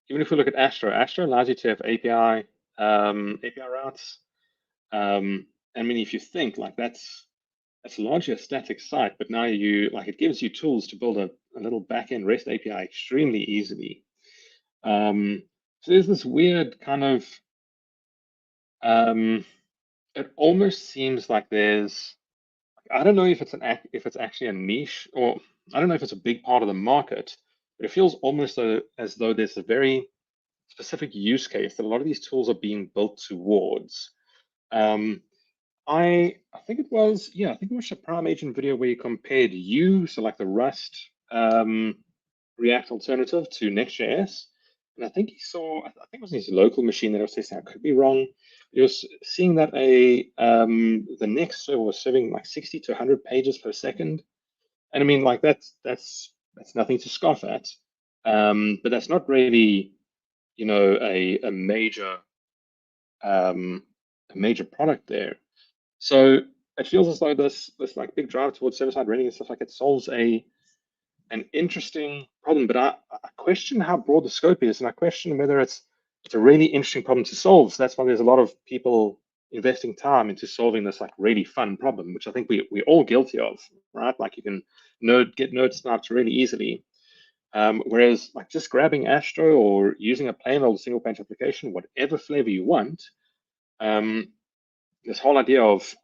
if we look at Astro allows you to have API routes. I mean, if you think like that's largely a static site, but now it gives you tools to build a little backend REST API extremely easily. So there's this weird kind of it almost seems like there's, I don't know if it's actually a niche, or I don't know if it's a big part of the market, but it feels almost as though there's a very specific use case that a lot of these tools are being built towards. I think it was a Prime Agent video where you compared so like the Rust React alternative to Next.js. And I think I think it was his local machine that I was testing. I could be wrong. He was seeing that the Next server was serving like 60 to 100 pages per second. And I mean, like that's nothing to scoff at. But that's not really, a major product there. So it feels as though this like big drive towards server-side rendering and stuff like it solves an interesting problem, but I question how broad the scope is, and I question whether it's a really interesting problem to solve. So that's why there's a lot of people investing time into solving this like really fun problem, which I think we're all guilty of, right? Like you can get node sniped really easily. Whereas like just grabbing Astro or using a plain old single page application, whatever flavor you want, this whole idea of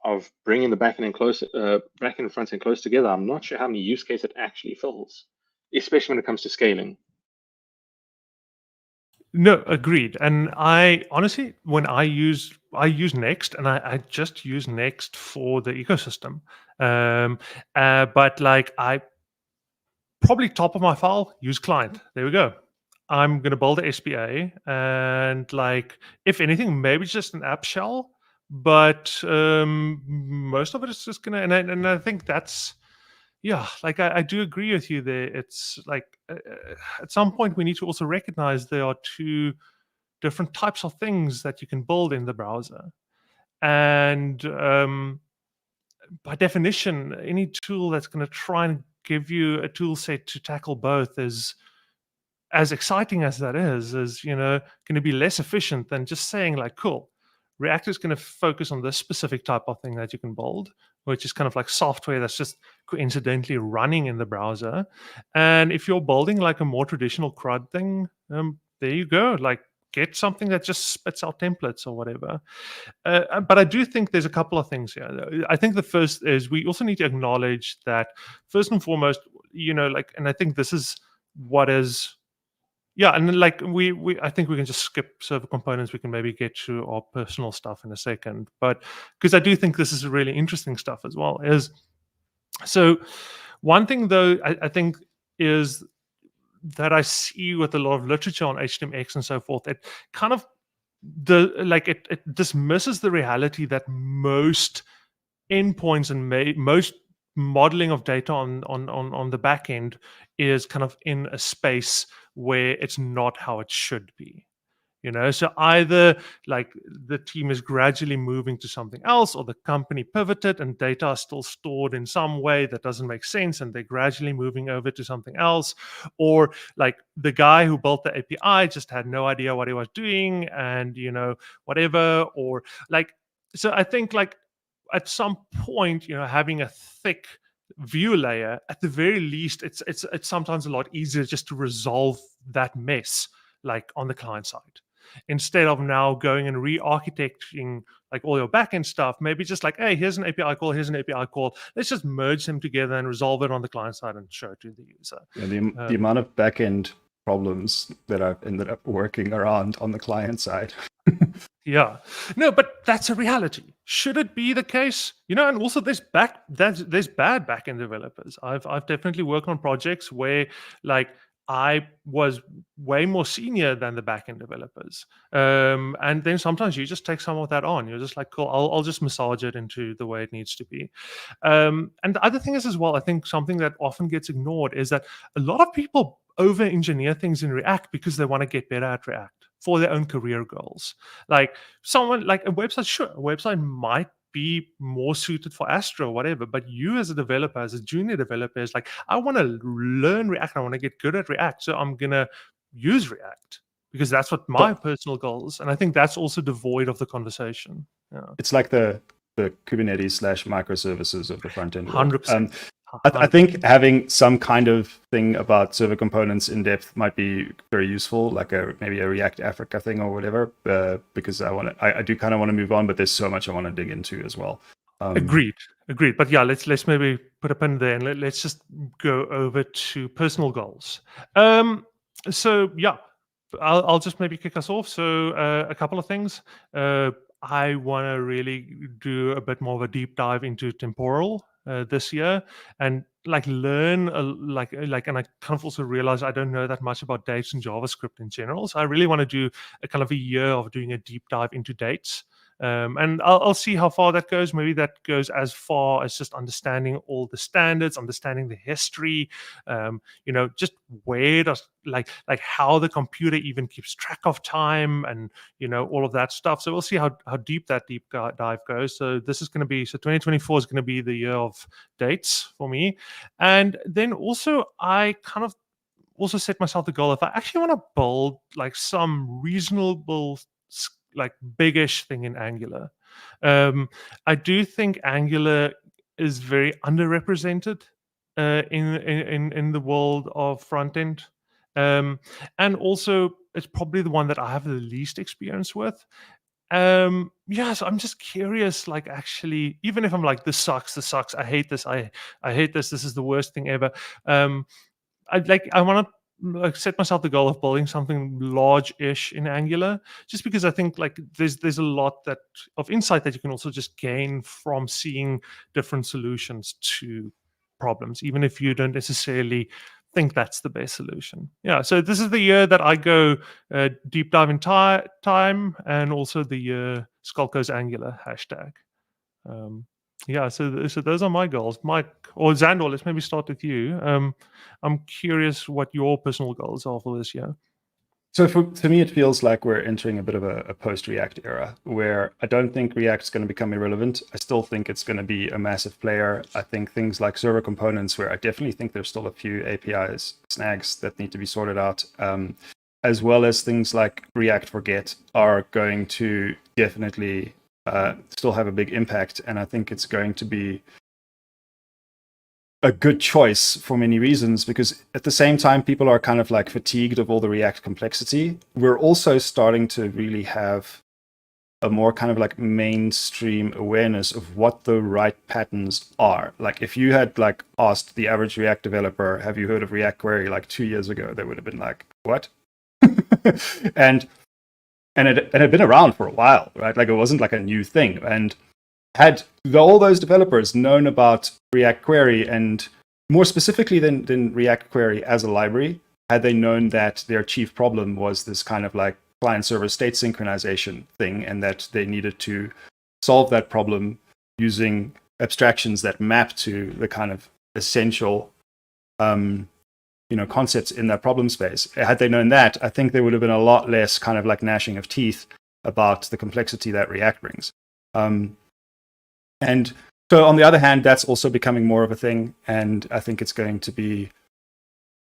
bringing the backend and front end close together, I'm not sure how many use cases it actually fills, especially when it comes to scaling. No, agreed. And I honestly, when I use Next, and I just use Next for the ecosystem. But like I probably top of my file, use client. There we go. I'm gonna build a SPA, and like if anything, maybe just an app shell, but most of it is just gonna. And I think that's, yeah. Like I do agree with you there. It's like at some point we need to also recognize there are two different types of things that you can build in the browser, and by definition, any tool that's going to try and give you a tool set to tackle both is, as exciting as that is going to be less efficient than just saying like, cool, React is going to focus on this specific type of thing that you can build, which is kind of like software that's just coincidentally running in the browser. And if you're building like a more traditional CRUD thing, there you go. Like, get something that just spits out templates or whatever. But I do think there's a couple of things here. I think the first is we also need to acknowledge that first and foremost, and I think this is what is, yeah, and then like we I think we can just skip server components. We can maybe get to our personal stuff in a second, but because I do think this is really interesting stuff as well. Is so one thing though I think is that I see with a lot of literature on HTMX and so forth, it kind of it dismisses the reality that most endpoints and most modeling of data on the back end is kind of in a space where it's not how it should be. So either like the team is gradually moving to something else, or the company pivoted and data is still stored in some way that doesn't make sense and they're gradually moving over to something else, or like the guy who built the API just had no idea what he was doing, and whatever. Or like, so I think like at some point, having a thick view layer, at the very least, it's sometimes a lot easier just to resolve that mess like on the client side, instead of now going and re-architecting like all your backend stuff. Maybe just like, hey, here's an API call, here's an API call. Let's just merge them together and resolve it on the client side and show it to the user. Yeah, the amount of backend problems that I've ended up working around on the client side. Yeah, no, but that's a reality. Should it be the case? And also there's bad backend developers. I've definitely worked on projects where like I was way more senior than the backend developers, and then sometimes you just take some of that on. You're just like, cool, I'll just massage it into the way it needs to be. And the other thing is as well, I think something that often gets ignored is that a lot of people over-engineer things in React because they want to get better at React for their own career goals. Like someone like a website, sure, a website might be more suited for Astro or whatever, but you as a developer, as a junior developer, is like, I want to learn React, I want to get good at React, so I'm gonna use React because that's what my personal goals. And I think that's also devoid of the conversation. Yeah. It's like the Kubernetes / microservices of the front end. 100%. I think having some kind of thing about server components in depth might be very useful, like maybe a React Africa thing or whatever, because I do kind of want to move on, but there's so much I want to dig into as well. Agreed. But yeah, let's maybe put a pin there and let's just go over to personal goals. So yeah, I'll just maybe kick us off. So a couple of things. I want to really do a bit more of a deep dive into Temporal this year, and like learn and I kind of also realize I don't know that much about dates and JavaScript in general. So I really want to do a kind of a year of doing a deep dive into dates. And I'll see how far that goes. Maybe that goes as far as just understanding all the standards, understanding the history, just where does like how the computer even keeps track of time, and all of that stuff. So we'll see how deep that deep dive goes. So this is going to be 2024 is going to be the year of dates for me. And then also I kind of also set myself the goal, if I actually want to build like some reasonable like biggish thing in Angular. I do think Angular is very underrepresented in the world of front end, and also it's probably the one that I have the least experience with. So I'm just curious, like actually, even if I'm like, this sucks, I hate this, I hate this is the worst thing ever. I want to like set myself the goal of building something large-ish in Angular, just because I think like there's a lot of insight that you can also just gain from seeing different solutions to problems, even if you don't necessarily think that's the best solution. Yeah, so this is the year that I go deep dive in time, and also the year Skulko's Angular hashtag. Yeah, so those are my goals. Mike or Xandor, let's maybe start with you. I'm curious what your personal goals are for this year. So to me, it feels like we're entering a bit of a post-React era where I don't think React is going to become irrelevant. I still think it's going to be a massive player. I think things like server components, where I definitely think there's still a few APIs snags that need to be sorted out, as well as things like React Forget, are going to definitely still have a big impact. And I think it's going to be a good choice for many reasons, because at the same time, people are kind of like fatigued of all the React complexity. We're also starting to really have a more kind of like mainstream awareness of what the right patterns are. Like if you had like asked the average React developer, have you heard of React Query like 2 years ago, they would have been like, what? and it had been around for a while, right? Like it wasn't like a new thing. And had all those developers known about React Query, and more specifically than React Query as a library, had they known that their chief problem was this kind of like client-server state synchronization thing, and that they needed to solve that problem using abstractions that map to the kind of essential concepts in that problem space. Had they known that, I think there would have been a lot less kind of like gnashing of teeth about the complexity that React brings. And so on the other hand, that's also becoming more of a thing. And I think it's going to be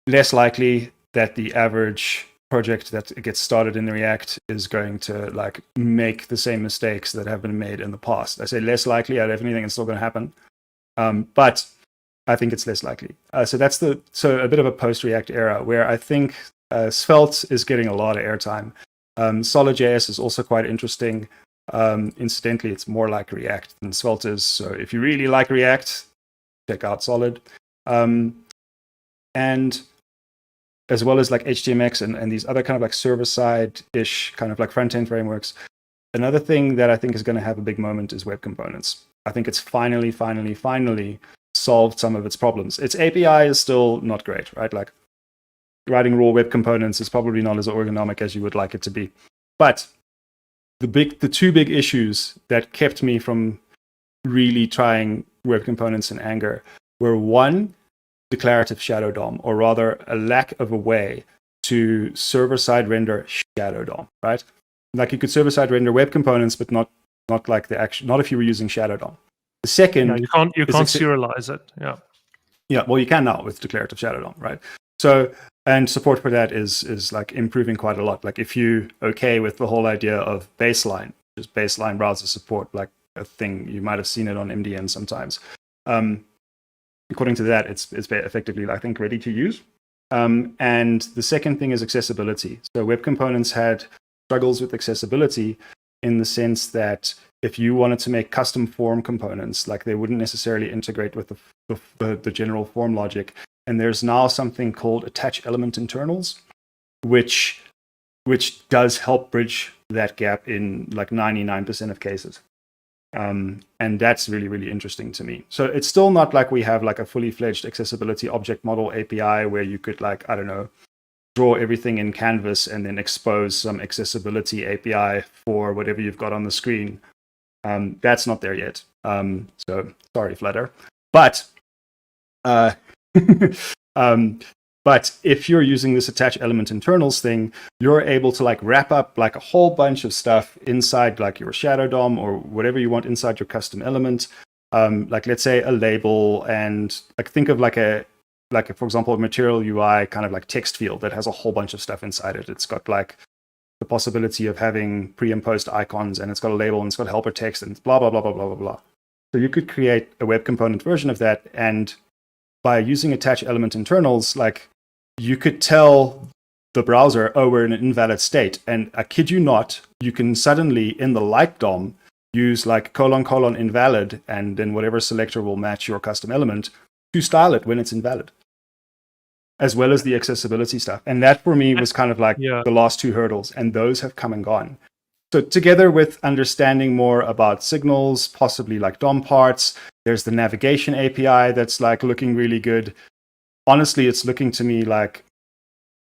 less likely that the average project that gets started in React is going to like make the same mistakes that have been made in the past. I say less likely. I definitely think it's still going to happen. But I think it's less likely. So that's a bit of a post-React era where I think Svelte is getting a lot of airtime. Solid.js is also quite interesting. Incidentally, it's more like React than Svelte is. So if you really like React, check out Solid. And as well as like HTMX and these other kind of like server-side-ish kind of like front-end frameworks. Another thing that I think is going to have a big moment is web components. I think it's finally solved some of its problems. Its API is still not great, right? Like writing raw web components is probably not as ergonomic as you would like it to be. But the two big issues that kept me from really trying web components in anger were, one, declarative shadow DOM, or rather a lack of a way to server-side render shadow DOM, right? Like you could server-side render web components, but not like not if you were using shadow DOM. The second, you can't serialize it. Yeah, well, you can now with declarative shadow DOM, right? So, and support for that is like improving quite a lot. Like if you okay with the whole idea of baseline, just baseline browser support, like a thing, you might have seen it on MDN sometimes. According to that, it's effectively, I think, ready to use. And the second thing is accessibility. So web components had struggles with accessibility in the sense that if you wanted to make custom form components, like they wouldn't necessarily integrate with the general form logic. And there's now something called attach element internals, which does help bridge that gap in like 99% of cases. And that's really, really interesting to me. So it's still not like we have like a fully fledged accessibility object model API where you could like, I don't know, draw everything in Canvas and then expose some accessibility API for whatever you've got on the screen. That's not there yet. So sorry, Flutter. But but if you're using this attach element internals thing, you're able to like wrap up like a whole bunch of stuff inside like your shadow DOM or whatever you want inside your custom element. Like let's say a label, and like think of like for example, a material UI kind of like text field that has a whole bunch of stuff inside it. It's got like the possibility of having pre and post icons, and it's got a label, and it's got helper text, and blah, blah, blah, blah, blah, blah, blah. So you could create a web component version of that, and by using attach element internals, like you could tell the browser, oh, we're in an invalid state. And I kid you not, you can suddenly in the light DOM use like : invalid, and then whatever selector will match your custom element to style it when it's invalid. as well as the accessibility stuff. And that for me was kind of like Yeah. the last two hurdles, and those have come and gone. So together with understanding more about signals, possibly like DOM parts, there's the navigation API that's like looking really good. Honestly, it's looking to me like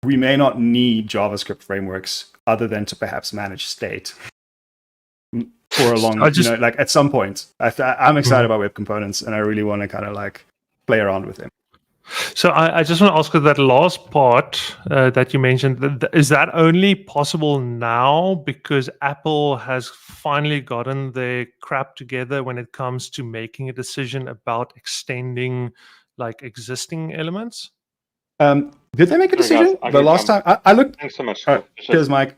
we may not need JavaScript frameworks other than to perhaps manage state for a long, like at some point. I'm excited about web components, and I really want to kind of like play around with them. So I just want to ask you that last part that you mentioned, is that only possible now because Apple has finally gotten their crap together when it comes to making a decision about extending like existing elements? Did they make a decision? Guys, The last time I looked. Thanks so much. Cheers, Mike.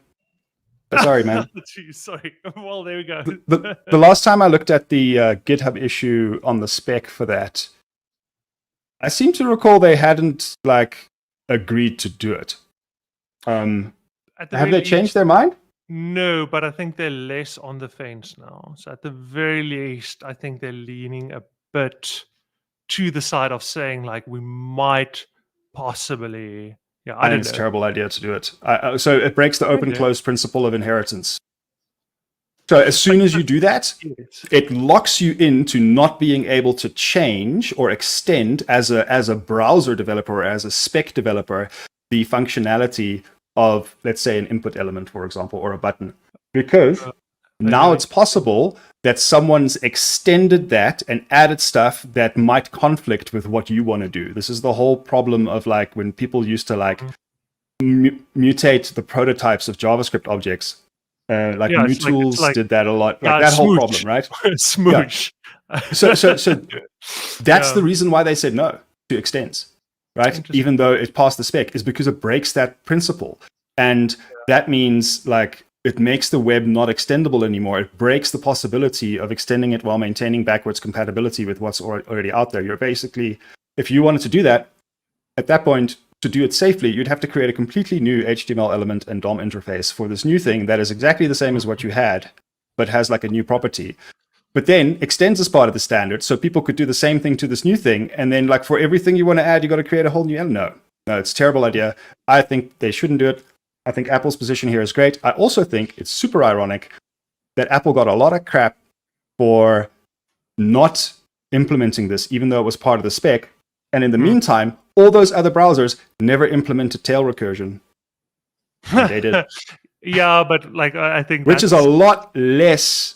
Sorry, man. Jeez, sorry. Well, there we go. The last time I looked at the GitHub issue on the spec for that, I seem to recall they hadn't like agreed to do it. Have they changed their mind? No, but I think they're less on the fence now. So at the very least, I think they're leaning a bit to the side of saying like we might possibly. Yeah, I think it's a terrible idea to do it. So it breaks the open-close principle of inheritance. So as soon as you do that, it locks you into not being able to change or extend as a browser developer or as a spec developer the functionality of, let's say, an input element, for example, or a button. Because now it's possible that someone's extended that and added stuff that might conflict with what you want to do. This is the whole problem of like when people used to like mutate the prototypes of JavaScript objects. New tools did that a lot. Like that whole problem, right? Smoosh. Yeah. So that's the reason why they said no to extends, right? Even though it passed the spec, is because it breaks that principle. And that means like it makes the web not extendable anymore. It breaks the possibility of extending it while maintaining backwards compatibility with what's already out there. You're basically, if you wanted to do that, at that point, to do it safely, you'd have to create a completely new HTML element and DOM interface for this new thing that is exactly the same as what you had, but has like a new property. But then extends as part of the standard, so people could do the same thing to this new thing, and then like for everything you want to add, you got to create a whole new element. No, it's a terrible idea. I think they shouldn't do it. I think Apple's position here is great. I also think it's super ironic that Apple got a lot of crap for not implementing this, even though it was part of the spec. And in the meantime, all those other browsers never implemented tail recursion. And they did. Yeah, but like I think which is a lot less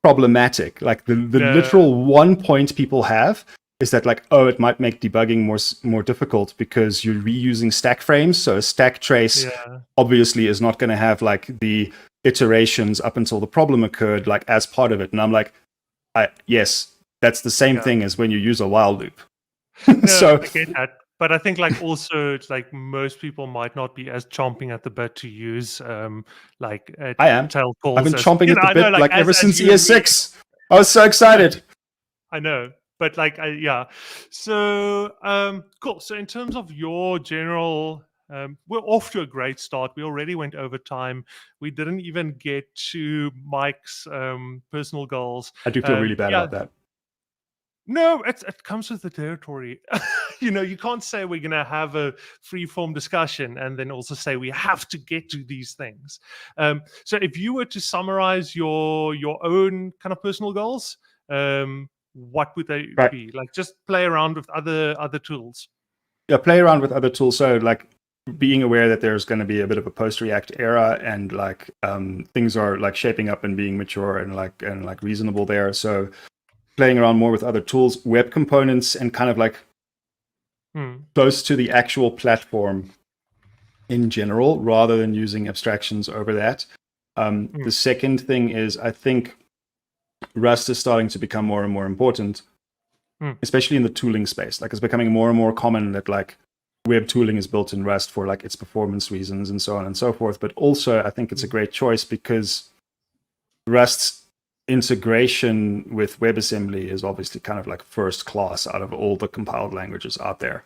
problematic. Like the literal 1 point people have is that like, oh, it might make debugging more difficult because you're reusing stack frames. So a stack trace obviously is not going to have like the iterations up until the problem occurred like as part of it. And I'm like, yes, that's the same thing as when you use a while loop. No, So I get that. But I think like also it's like most people might not be as chomping at the bit to use I am. tail calls. I've been chomping at the bit like ever since ES6. I was so excited. I know. But like So cool. So in terms of your general we're off to a great start. We already went over time. We didn't even get to Mike's personal goals. I do feel really bad about that. No, it comes with the territory. You can't say we're going to have a free-form discussion and then also say we have to get to these things. So if you were to summarize your own kind of personal goals, what would they be? Like just play around with other tools. Yeah, play around with other tools. So like being aware that there's going to be a bit of a post-React era and like things are like shaping up and being mature and like reasonable there. So playing around more with other tools, web components, and kind of like close to the actual platform in general, rather than using abstractions over that. The second thing is, I think Rust is starting to become more and more important, especially in the tooling space. Like it's becoming more and more common that like web tooling is built in Rust for like its performance reasons and so on and so forth. But also, I think it's a great choice because Rust's integration with WebAssembly is obviously kind of like first class out of all the compiled languages out there.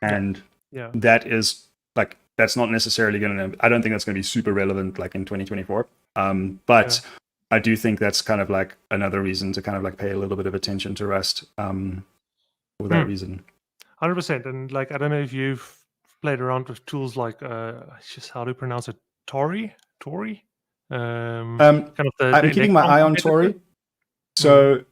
And that is like, that's not necessarily going to, I don't think that's going to be super relevant like in 2024. But I do think that's kind of like another reason to kind of like pay a little bit of attention to Rust for that reason. 100%. And like, I don't know if you've played around with tools like just how to pronounce it, Tori. Kind of the I'm keeping my Electron eye on competitor. Tori. So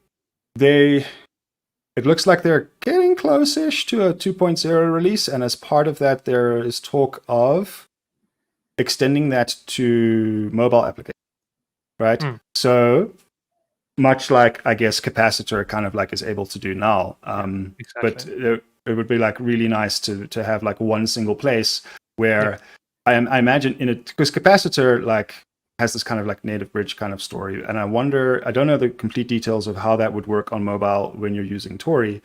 it looks like they're getting close-ish to a 2.0 release, and as part of that, there is talk of extending that to mobile applications, right? So much like, I guess, Capacitor kind of like is able to do now. Exactly. But it would be like really nice to have like one single place where I imagine in it, because Capacitor like has this kind of like native bridge kind of story. And I don't know the complete details of how that would work on mobile when you're using Tori,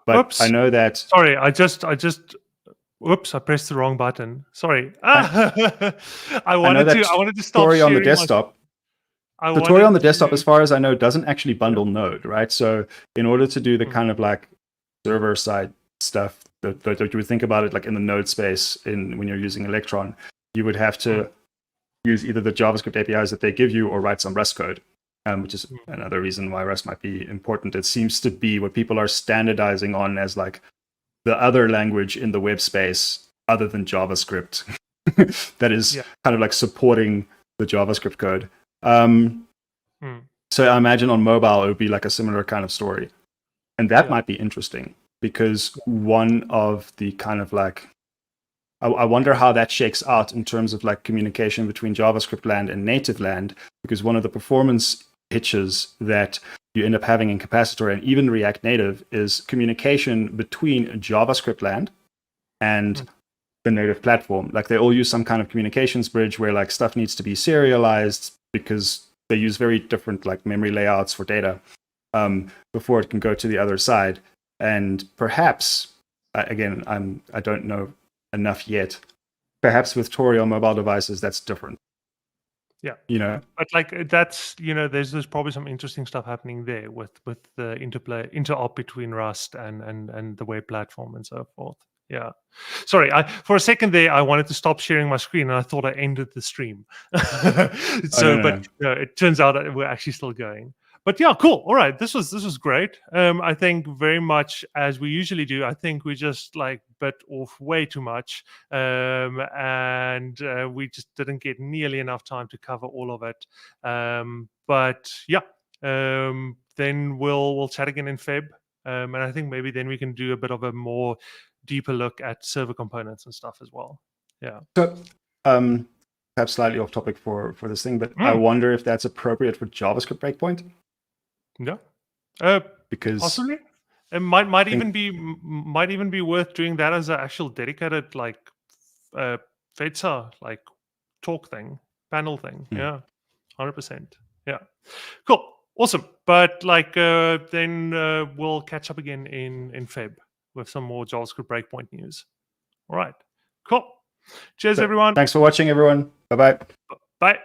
but Oops. I know that. Sorry, I Oops, I pressed the wrong button. Sorry. I wanted to stop Tori on the sharing desktop. The Tori on the desktop, as far as I know, doesn't actually bundle Node, right? So in order to do the kind of like server side stuff that you would think about it like in the Node space when you're using Electron, you would have to use either the JavaScript APIs that they give you or write some Rust code, which is another reason why Rust might be important. It seems to be what people are standardizing on as like the other language in the web space other than JavaScript that is kind of like supporting the JavaScript code. So I imagine on mobile, it would be like a similar kind of story. And that might be interesting because one of the kind of like, I wonder how that shakes out in terms of like communication between JavaScript land and native land, because one of the performance hitches that you end up having in Capacitor and even React Native is communication between JavaScript land and the native platform. Like they all use some kind of communications bridge where like stuff needs to be serialized because they use very different like memory layouts for data before it can go to the other side. And perhaps, again, I don't know enough yet. Perhaps with Tori on mobile devices, that's different. Yeah, you know, but like that's there's probably some interesting stuff happening there with the interop between Rust and the web platform and so forth. Yeah, sorry, for a second there I wanted to stop sharing my screen and I thought I ended the stream. No. It turns out that we're actually still going. But yeah, cool. All right, this was great. I think very much as we usually do. I think we just like bit off way too much, and we just didn't get nearly enough time to cover all of it. But yeah, then we'll chat again in Feb, and I think maybe then we can do a bit of a more deeper look at server components and stuff as well. Yeah. So, perhaps slightly off topic for this thing, but I wonder if that's appropriate for JavaScript Breakpoint. Yeah, because possibly it might even be worth doing that as an actual dedicated like Fetsa like talk thing, panel thing. Yeah, 100%. Yeah, cool, awesome. But like then we'll catch up again in Feb with some more JavaScript Breakpoint news. All right, cool. Cheers, everyone. Thanks for watching, everyone. Bye-bye. Bye.